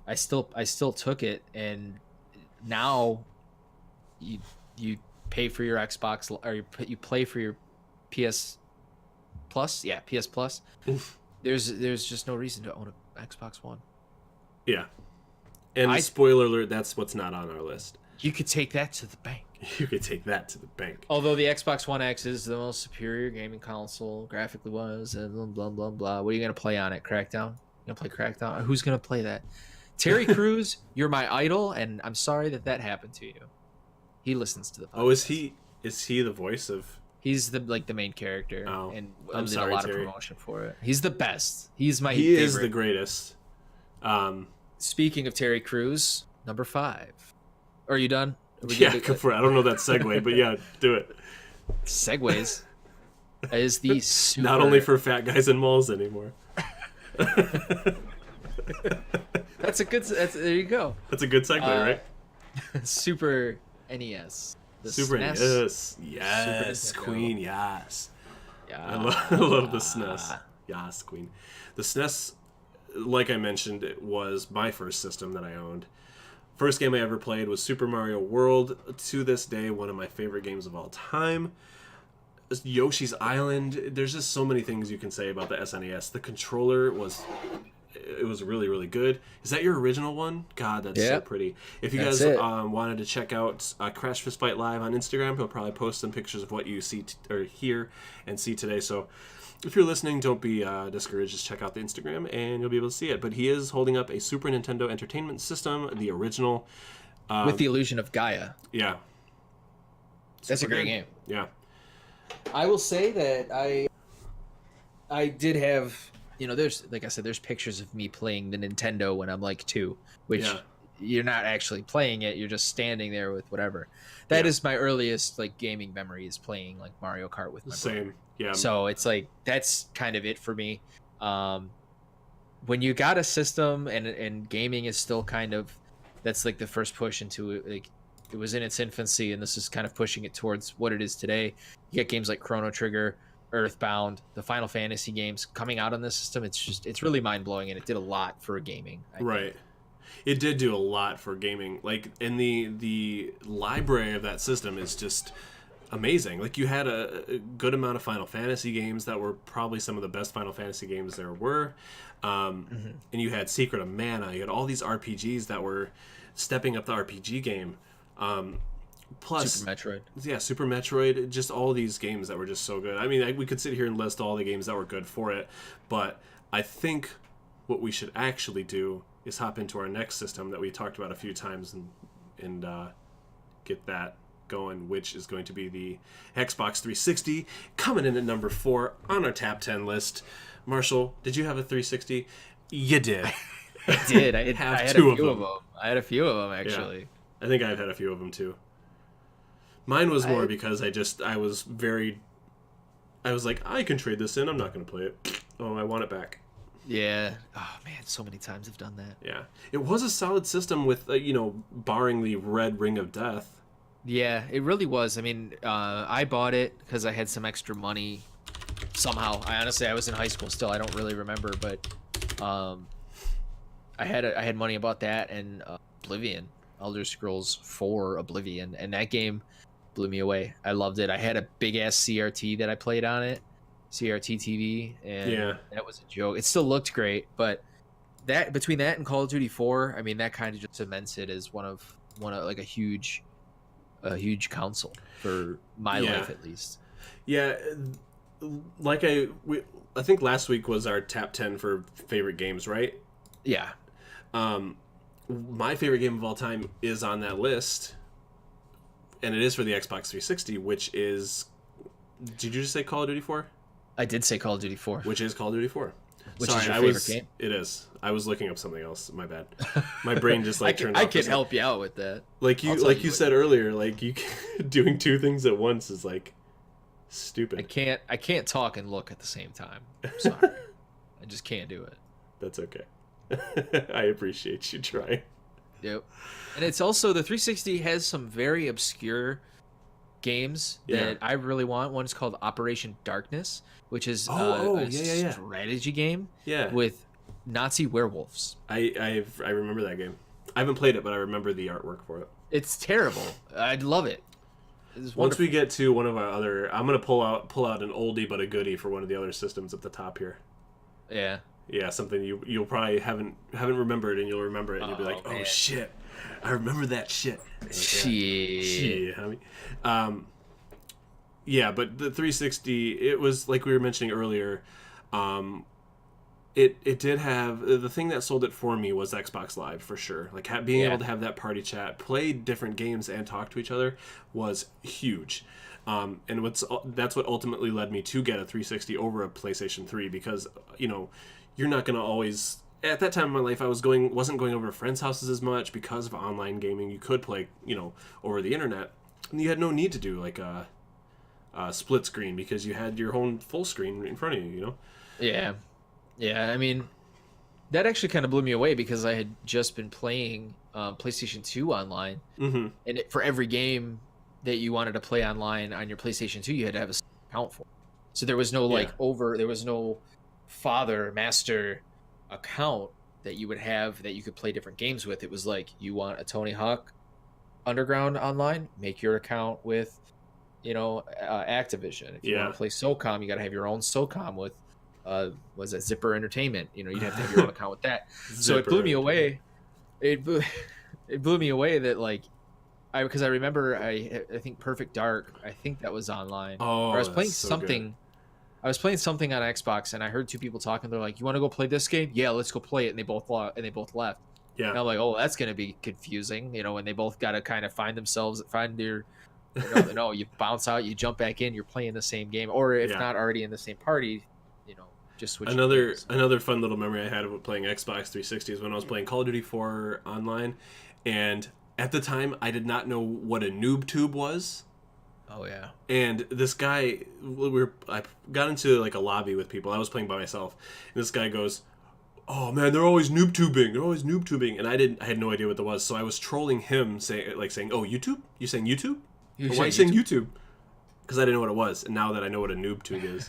I still took it, and now you pay for your Xbox, or you play for your PS Plus. Yeah, PS Plus. There's just no reason to own an Xbox One. Yeah, and spoiler alert, that's what's not on our list. You could take that to the bank. You could take that to the bank. Although the Xbox One X is the most superior gaming console, graphically was, and blah, blah, blah, blah. What are you going to play on it? Crackdown? You going to play Crackdown? Who's going to play that? Terry Crews, you're my idol, and I'm sorry that happened to you. He listens to the podcast. Oh, is he the voice of... He's the main character, and I'm did sorry, a lot Terry. of promotion for it. He's the best. He's my favorite. He is the greatest. Speaking of Terry Crews, number 5. Are you done? Yeah, go for it. I don't know that segue, but yeah, do it. Segues is the super... Not only for fat guys in malls anymore. There you go. That's a good segue, right? Super NES. Super NES. Yes, Queen, yes. Yeah. I love the SNES. Yes, Queen. The SNES, like I mentioned, it was my first system that I owned. First game I ever played was Super Mario World. To this day, one of my favorite games of all time. Yoshi's Island. There's just so many things you can say about the SNES. The controller was really, really good. Is that your original one? God, that's so pretty. If you guys wanted to check out Crash Fistfight Live on Instagram, he'll probably post some pictures of what you see or hear and see today. So if you're listening, don't be discouraged. Just check out the Instagram and you'll be able to see it. But he is holding up a Super Nintendo Entertainment System, the original. With the illusion of Gaia. Yeah. That's a great game. Yeah. I will say that I did have, there's, like I said, there's pictures of me playing the Nintendo when I'm like 2, which you're not actually playing it. You're just standing there with whatever. That is my earliest like gaming memory, is playing like Mario Kart with my brother. Yeah. So it's like, that's kind of it for me. When you got a system and gaming is still kind of, that's like the first push into it. Like, it was in its infancy, and this is kind of pushing it towards what it is today. You get games like Chrono Trigger, Earthbound, the Final Fantasy games coming out on this system. It's really mind blowing, and it did a lot for gaming. I think. It did do a lot for gaming. Like, and the library of that system is just amazing. Like, you had a good amount of Final Fantasy games that were probably some of the best Final Fantasy games there were. And you had Secret of Mana. You had all these RPGs that were stepping up the RPG game. Plus Super Metroid. Yeah, Super Metroid. Just all these games that were just so good. I mean, we could sit here and list all the games that were good for it, but I think what we should actually do is hop into our next system that we talked about a few times and get that going, which is going to be the Xbox 360, coming in at number 4 on our top 10 list. Marshall, did you have a 360? You did. I did. I had a few of them. I had a few of them, actually. Yeah. I think I've had a few of them too. Mine was more because I was like, I can trade this in. I'm not going to play it. Oh, I want it back. Yeah. Oh man, so many times I've done that. Yeah, it was a solid system with barring the red ring of death. Yeah, it really was. I mean, I bought it because I had some extra money. Somehow, I was in high school still. I don't really remember, but I had money about that and Oblivion, Elder Scrolls 4 Oblivion, and that game blew me away. I loved it. I had a big ass CRT that I played on it, CRT TV, and that was a joke. It still looked great, but that between that and Call of Duty 4, I mean, that kind of just cements it as one of like a huge console for my life at least. Yeah, like I think last week was our top 10 for favorite games, right? Yeah. My favorite game of all time is on that list, and it is for the Xbox 360, which is... Did you just say Call of Duty 4? I did say Call of Duty 4. Which is Call of Duty 4. Which is your favorite game? It is. I was looking up something else. My bad. My brain just turned off. I can help you out with that. Like you said earlier, like doing two things at once is like stupid. I can't talk and look at the same time. I'm sorry. I just can't do it. That's okay. I appreciate you trying. Yep. And it's also the 360 has some very obscure games that I really want. One is called Operation Darkness, which is a strategy game with Nazi werewolves. I remember that game. I haven't played it, but I remember the artwork for it. It's terrible. I'd love it. Once we get to one of our other, I'm gonna pull out an oldie but a goodie for one of the other systems up the top here. Yeah. Yeah, something you'll probably haven't remembered, and you'll remember it, and you'll be like, "Oh shit, I remember that shit." Shit. Yeah, but the 360, it was like we were mentioning earlier. It did have the thing that sold it for me was Xbox Live for sure. Like being able to have that party chat, play different games, and talk to each other was huge. And that's what ultimately led me to get a 360 over a PlayStation 3 because you're not going to always. At that time in my life, wasn't going over to friends' houses as much because of online gaming. You could play over the internet, and you had no need to do like a split screen because you had your own full screen in front of you. Yeah. I mean, that actually kind of blew me away because I had just been playing PlayStation 2 online, and for every game that you wanted to play online on your PlayStation 2, you had to have a account for. So there was no there was no father master account that you would have that you could play different games with. It was like, you want a Tony Hawk Underground online, make your account with Activision. If you want to play SOCOM, you got to have your own SOCOM with was it Zipper Entertainment. You'd have to have your own account with that. So it blew me away. It blew me away that because I remember I think Perfect Dark, I think that was online. Oh, I was playing something. I was playing something on Xbox, and I heard two people talking. They're like, "You want to go play this game? Yeah, let's go play it." And they both left. Yeah. And I'm like, "Oh, that's gonna be confusing," and they both got to kind of find their. You bounce out, you jump back in, you're playing the same game, or if not already in the same party, just switch. Another fun little memory I had of playing Xbox 360 is when I was playing Call of Duty 4 online, and at the time I did not know what a noob tube was. Oh yeah. And this guy, I got into like a lobby with people. I was playing by myself, and this guy goes, "Oh man, they're always noob tubing. They're always noob tubing." And I had no idea what that was, so I was trolling him, saying, "Oh, YouTube? You saying YouTube? Why are you saying YouTube?" Because I didn't know what it was, and now that I know what a noob tube is,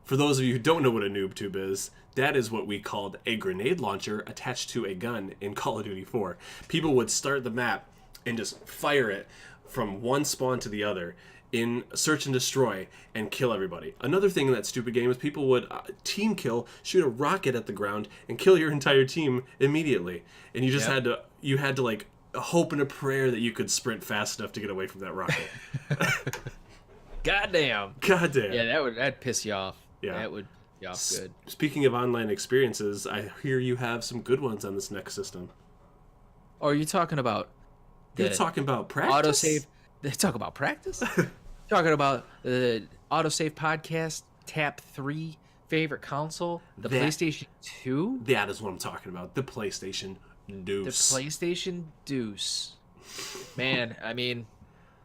for those of you who don't know what a noob tube is, that is what we called a grenade launcher attached to a gun in Call of Duty 4. People would start the map and just fire it from one spawn to the other in search and destroy and kill everybody. Another thing in that stupid game is people would team kill, shoot a rocket at the ground, and kill your entire team immediately. And you just had to like hope and a prayer that you could sprint fast enough to get away from that rocket. Goddamn. Yeah, that'd piss you off. Yeah. That would be off good. Speaking of online experiences, I hear you have some good ones on this next system. Oh, are you talking about... You're talking about practice? Autosave. They talk about practice? Talking about the Autosave podcast, Tap 3 favorite console, the PlayStation 2? That is what I'm talking about. The PlayStation Deuce. The PlayStation Deuce. Man, I mean...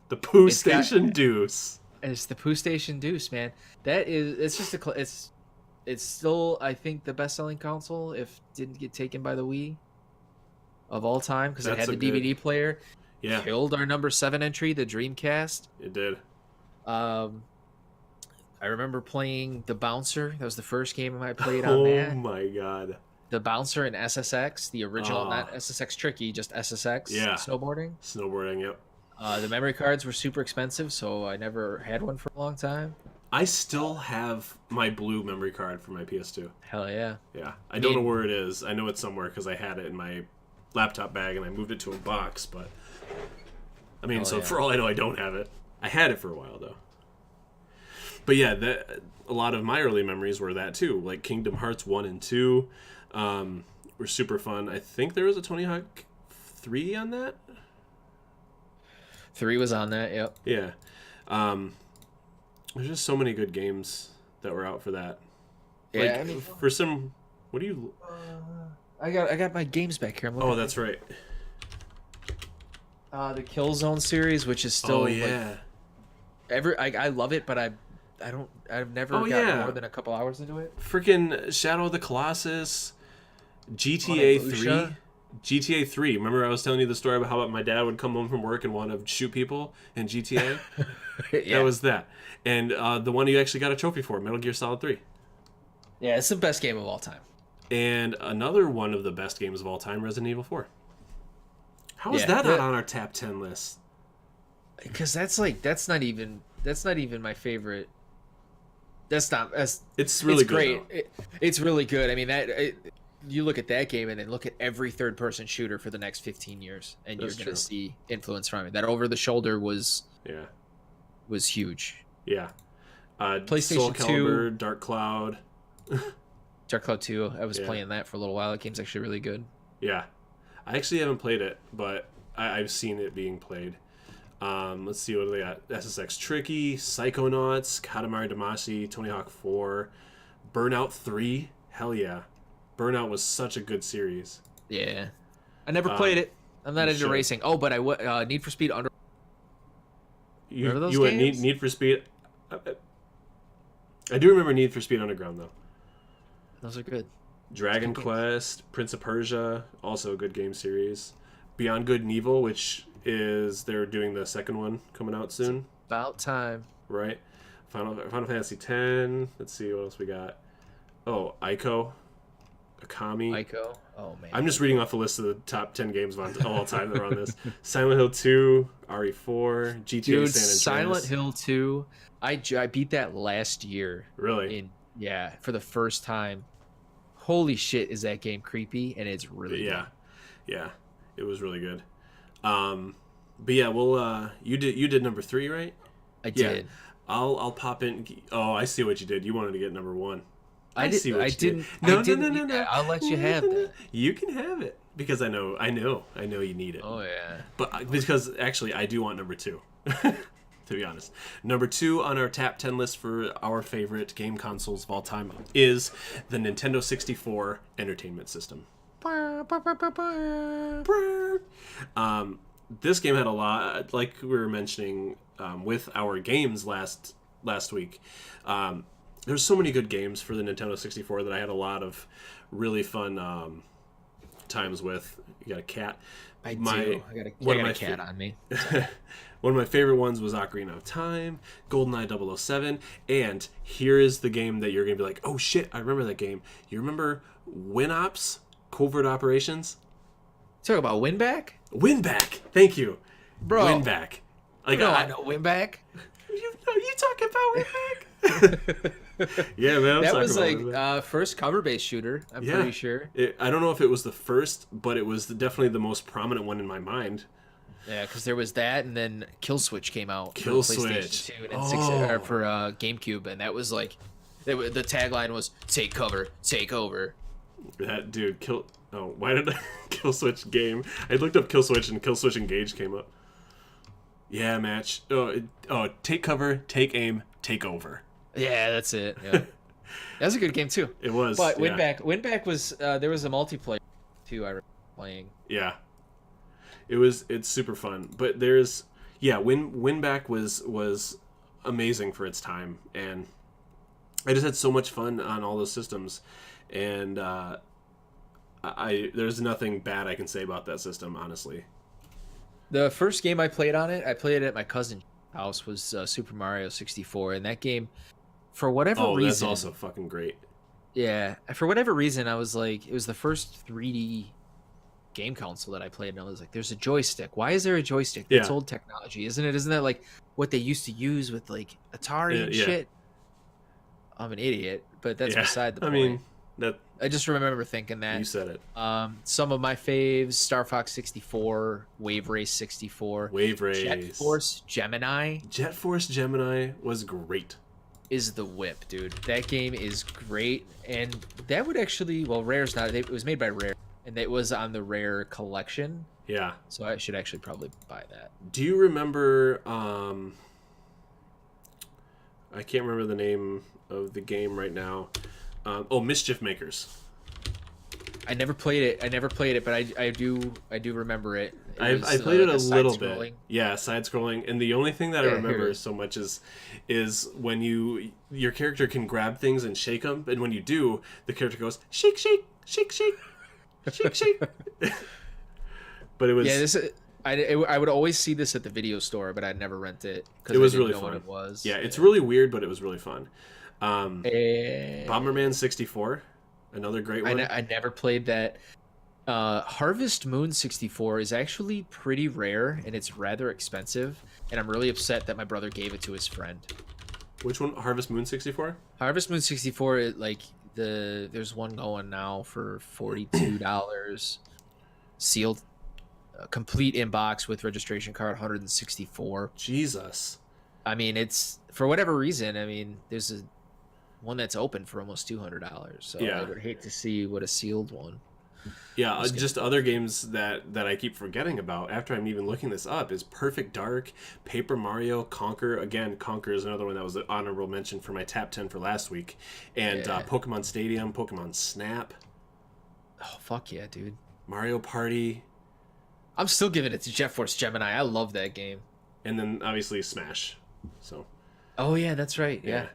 The Poo Station Deuce. It's the Poo Station Deuce, man. It's It's still, I think, the best-selling console if didn't get taken by the Wii of all time because it had the DVD player. Yeah. Killed our number 7 entry, the Dreamcast. It did. I remember playing the Bouncer. That was the first game I played on that. Oh my god. The Bouncer and SSX, the original, not SSX Tricky, just SSX. Yeah. Snowboarding, yep. The memory cards were super expensive, so I never had one for a long time. I still have my blue memory card for my PS2. Hell yeah. Yeah. I don't know where it is. I know it's somewhere because I had it in my laptop bag and I moved it to a box, but I mean, for all I know, I don't have it. I had it for a while though. But yeah, a lot of my early memories were that too. Like Kingdom Hearts 1 and 2 were super fun. I think there was a Tony Hawk 3 on that. 3 was on that, yep. Yeah. There's just so many good games that were out for that. Yeah, like, I mean, for some, what do you? I got my games back here. Oh, that's right. The Killzone series, which is still I love it, but I've never gotten more than a couple hours into it. Freaking Shadow of the Colossus, GTA 3. GTA 3. Remember I was telling you the story about how my dad would come home from work and want to shoot people in GTA? That was that. And the one you actually got a trophy for, Metal Gear Solid 3. Yeah, it's the best game of all time. And another one of the best games of all time, Resident Evil 4. How is that not on our top 10 list? Because that's not even my favorite. It's really great. It's really good. I mean, you look at that game and then look at every third-person shooter for the next 15 years, and you're going to see influence from it. That over the shoulder was huge. Yeah. PlayStation Soul Calibur, 2, Dark Cloud. Dark Cloud 2. I was playing that for a little while. That game's actually really good. Yeah. I actually haven't played it, but I've seen it being played. Let's see, what do they got? SSX Tricky, Psychonauts, Katamari Damacy, Tony Hawk 4, Burnout 3. Hell yeah. Burnout was such a good series. Yeah. I never played it. I'm not into racing. Oh, but I Need for Speed Underground. Remember those games? Need for Speed. I do remember Need for Speed Underground, though. Those are good. Dragon Quest, Prince of Persia, also a good game series. Beyond Good and Evil, which is they're doing the second one coming out soon. It's about time. Right. Final Fantasy X. Let's see what else we got. Oh, Ico. Akami. Ico. Oh man. I'm just reading off a list of the top 10 games of all time that are on this. Silent Hill 2, RE4, GTA San Andreas. Silent Hill 2. I beat that last year. Really? For the first time. Holy shit, is that game creepy, and it's really good. Yeah, it was really good. But yeah, well, you did number 3, right? I did. I'll pop in. Oh, I see what you did. You wanted to get number 1. I didn't. No. I'll let you have that. You can have it because I know you need it. Oh yeah. But because actually, I do want number 2. To be honest, number 2 on our top 10 list for our favorite game consoles of all time is the Nintendo 64 Entertainment System. This game had a lot, like we were mentioning with our games last week. There's so many good games for the Nintendo 64 that I had a lot of really fun times with. You got a cat. I got a cat on me. One of my favorite ones was Ocarina of Time, GoldenEye 007, and here is the game that you're going to be like, oh shit, I remember that game. You remember WinOps? Covert Operations? Talk about WinBack? WinBack! Thank you. Bro. WinBack. Like, I know WinBack. You talking about WinBack? Yeah, man. That was like first cover-based shooter, I'm pretty sure. I don't know if it was the first, but it was definitely the most prominent one in my mind. Yeah, because there was that, and then Kill Switch came out. Kill for Switch. PlayStation 2 and for GameCube, and that was like, the tagline was "Take cover, take over." That dude why did I Kill Switch game? I looked up Kill Switch and Kill Switch Engage came up. Yeah, match. Take cover, take aim, take over. Yeah, that's it. Yeah. That was a good game too. It was. But WinBack was there was a multiplayer too I remember playing. Yeah. It's super fun. But WinBack was amazing for its time, and I just had so much fun on all those systems, and there's nothing bad I can say about that system, honestly. The first game I played on it, I played it at my cousin's house, was Super Mario 64, and that game, for whatever reason... Oh, that's also fucking great. Yeah, for whatever reason, I was like, it was the first 3D game console that I played, and I was like, there's a joystick. Why is there a joystick? That's old technology, isn't it? Isn't that like what they used to use with like Atari and shit? I'm an idiot, but that's beside the point. I mean, I just remember thinking that. You said it. Some of my faves: Star Fox 64, Wave Race 64, Wave Race, Jet Force Gemini. Jet Force Gemini was great. Is the whip, dude. That game is great, and that would actually, well, Rare's not. It was made by Rare, and it was on the Rare collection. Yeah. So I should actually probably buy that. Do you remember? I can't remember the name of the game right now. Mischief Makers. I never played it, but I do remember it. I played it a little bit. Yeah, side scrolling. And the only thing that I remember so much is when your character can grab things and shake them, and when you do, the character goes shake, shake, shake, shake, shake, shake. But it was I would always see this at the video store, but I'd never rent it because it was I didn't really know fun. what it was. Yeah, it's really weird, but it was really fun. Bomberman 64, another great one. I never played that. Harvest Moon 64 is actually pretty rare, and it's rather expensive, and I'm really upset that my brother gave it to his friend. Which one? Harvest Moon 64? Harvest Moon 64, there's one going now for $42, sealed, complete inbox with registration card, $164. Jesus. I mean, it's, for whatever reason, I mean, there's one that's open for almost $200, so I would hate to see what a sealed one. Yeah, just other games that I keep forgetting about after I'm even looking this up is Perfect Dark, Paper Mario, Conquer. Again, Conquer is another one that was an honorable mention for my top 10 for last week. And Pokemon Stadium, Pokemon Snap. Oh, fuck yeah, dude. Mario Party. I'm still giving it to Jet Force Gemini. I love that game. And then, obviously, Smash. So. Oh, yeah, that's right. Yeah.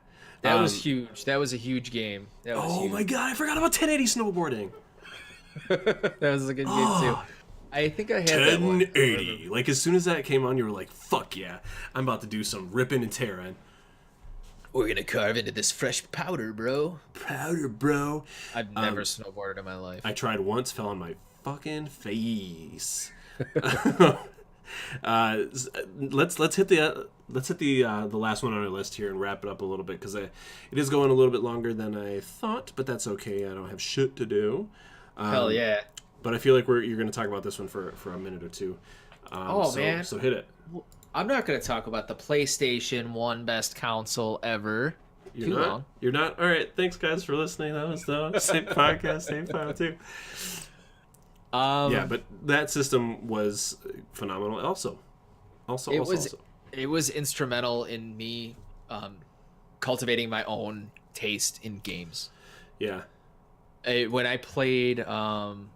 That was huge. That was a huge game. That was huge. My God, I forgot about 1080 snowboarding. That was a good game too. I think I had 1080. Like as soon as that came on, you were like, "Fuck yeah, I'm about to do some ripping and tearing." We're gonna carve into this fresh powder, bro. Powder, bro. I've never snowboarded in my life. I tried once, fell on my fucking face. Let's hit the last one on our list here and wrap it up a little bit because it is going a little bit longer than I thought, but that's okay. I don't have shit to do. Hell yeah! But I feel like you're going to talk about this one for a minute or two. Man! So hit it. I'm not going to talk about the PlayStation 1 best console ever. You're not. You're not. All right. Thanks, guys, for listening. That was the same podcast, same file too. Yeah, but that system was phenomenal. Also, it was instrumental in me cultivating my own taste in games. Yeah. When I played Final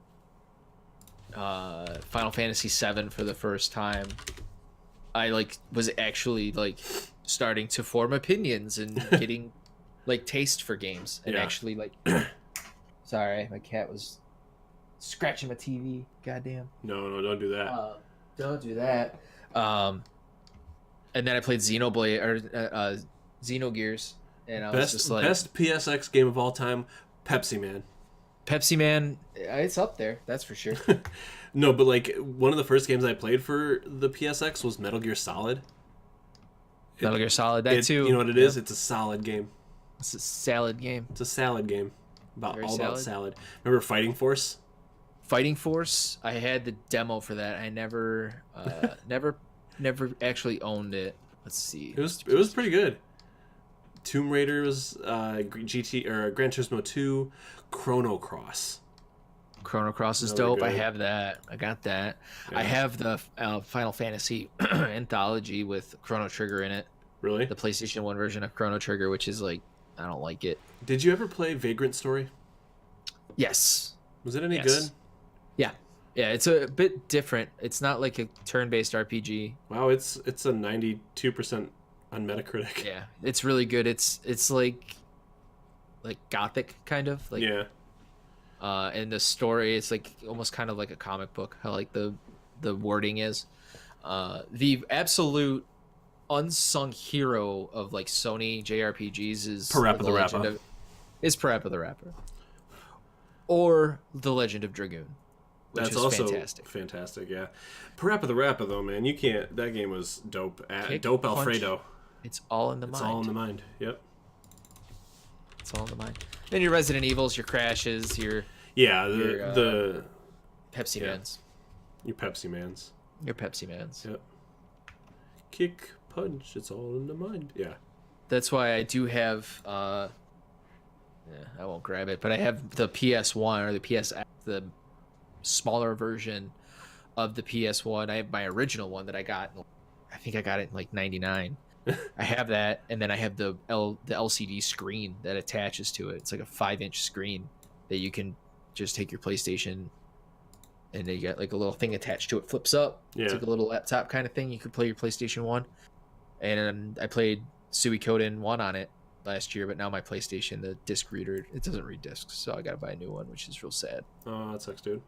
Fantasy VII for the first time, I was actually starting to form opinions and getting taste for games and actually sorry, my cat was scratching my TV. Goddamn. No, don't do that. Don't do that. And then I played Xenoblade or Xenogears, and I was just best PSX game of all time, Pepsi Man. Pepsi Man, it's up there, that's for sure. No, but one of the first games I played for the PSX was Metal Gear Solid. Metal Gear Solid, that too. You know what it is? It's a solid game. It's a salad game. It's a salad game. About salad. Remember Fighting Force? Fighting Force, I had the demo for that. I never never actually owned it. Let's see. It was pretty good. Tomb Raider was Gran Turismo 2, Chrono Cross. Chrono Cross is dope. I have that. I got that. Yeah. I have the Final Fantasy anthology with Chrono Trigger in it. Really? The PlayStation 1 version of Chrono Trigger, which is I don't like it. Did you ever play Vagrant Story? Yes. Was it any good? Yeah. Yeah, it's a bit different. It's not like a turn-based RPG. Wow, it's a 92% on Metacritic. Yeah, it's really good. It's like like gothic kind of like. Yeah. And the story is like almost kind of like a comic book. How like the wording is. The absolute unsung hero of like Sony JRPGs is Parappa the Rapper. Is Parappa the Rapper, or The Legend of Dragoon, which That's is also fantastic. Yeah, Parappa the Rapper though, man, you can't. That game was dope. Dope punch. Alfredo. It's all in the mind. It's all in the mind. Yep. It's all in the mind. Then your Resident Evils, your Crashes, your the Pepsi Mans. Your Pepsi Mans. Your Pepsi Mans. Yep. Kick, punch, it's all in the mind. Yeah. That's why I do have I won't grab it, but I have the PS1 or the PSX, the smaller version of the PS1. I have my original one that I got. I think I got it in like '99. I have that, and then I have the LCD screen that attaches to it. It's like a 5-inch screen that you can just take your PlayStation, and you get like a little thing attached to it. Flips up. Yeah. It's like a little laptop kind of thing. You could play your PlayStation 1. And I played Suikoden 1 on it last year, but now my PlayStation, the disc reader, it doesn't read discs, so I gotta buy a new one, which is real sad. Oh, that sucks, dude.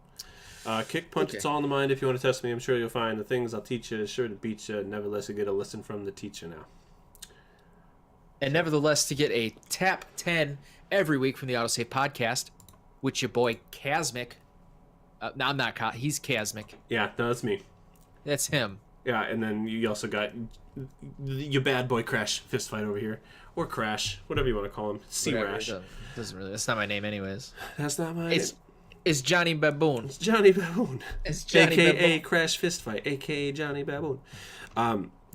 Kick, punch, It's all in the mind. If you want to test me, I'm sure you'll find the things I'll teach you. Sure to beat you. Nevertheless, you get a lesson from the teacher now. And nevertheless, to get a Tap 10 every week from the Autosave podcast, with your boy Kazmiik. No, I'm not. He's Kazmiik. Yeah, no, that's me. That's him. Yeah, and then you also got your bad boy Crash Fistfight over here. Or Crash, whatever you want to call him. C-Rash. Doesn't really. That's not my name, anyways. That's not my name. It's Johnny Baboon. It's Johnny Baboon. It's Johnny AKA Baboon. Crash Fistfight, AKA Johnny Baboon.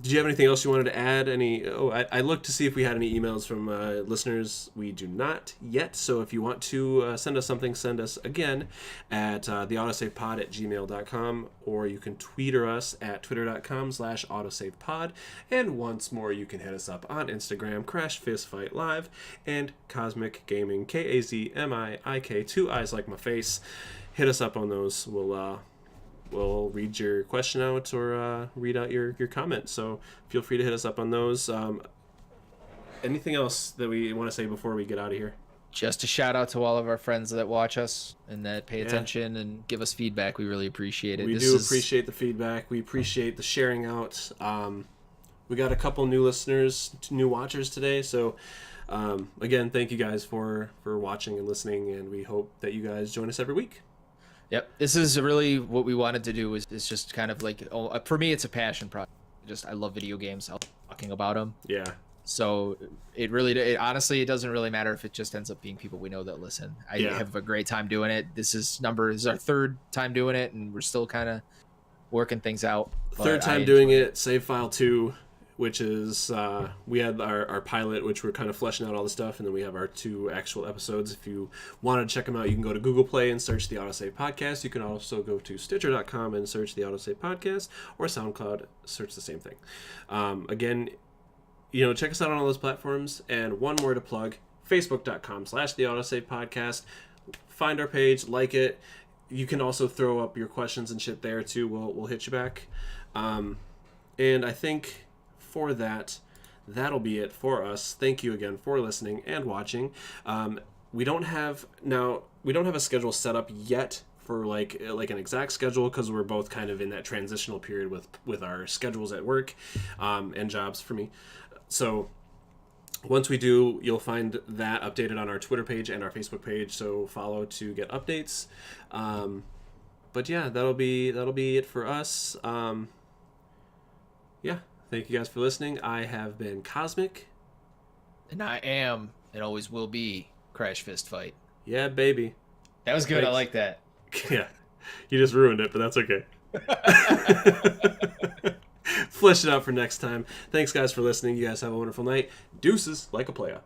Did you have anything else you wanted to add? I looked to see if we had any emails from listeners. We do not yet. So if you want to send us something, send us again at theautosavepod@gmail.com, or you can tweet us at twitter.com/autosavepod. And once more, you can hit us up on Instagram, Crash Fistfight Live, and Kazmiik Gaming, KAZMIIK, 2 eyes like my face. Hit us up on those. We'll read your question out or read out your comment. So feel free to hit us up on those. Anything else that we want to say before we get out of here? Just a shout out to all of our friends that watch us and that pay attention and give us feedback. We really appreciate it. We do appreciate the feedback. We appreciate the sharing out. We got a couple new listeners, new watchers today. So again, thank you guys for watching and listening, and we hope that you guys join us every week. Yep, this is really what we wanted to do. Is just kind of like, for me, it's a passion project. I love video games. I love talking about them. Yeah. So honestly, it doesn't really matter if it just ends up being people we know that listen. I have a great time doing it. This is our third time doing it, and we're still kind of working things out. Third time doing it. Save file 2. Which is, we had our pilot, which we're kind of fleshing out all the stuff, and then we have our 2 actual episodes. If you want to check them out, you can go to Google Play and search the Autosave Podcast. You can also go to Stitcher.com and search the Autosave Podcast, or SoundCloud, search the same thing. Again, check us out on all those platforms. And one more to plug, Facebook.com/the Autosave Podcast. Find our page, like it. You can also throw up your questions and shit there too. We'll hit you back. And I think for that'll be it for us. Thank you again for listening and watching. We don't have a schedule set up yet for like an exact schedule, because we're both kind of in that transitional period with our schedules at work and jobs for me. So once we do, you'll find that updated on our Twitter page and our Facebook page, so follow to get updates. But yeah, that'll be it for us. Thank you guys for listening. I have been Kazmiik. And I am, and always will be, Crash Fistfight. Yeah, baby. That was good. Thanks. I like that. Yeah. You just ruined it, but that's okay. Flesh it out for next time. Thanks, guys, for listening. You guys have a wonderful night. Deuces like a playa.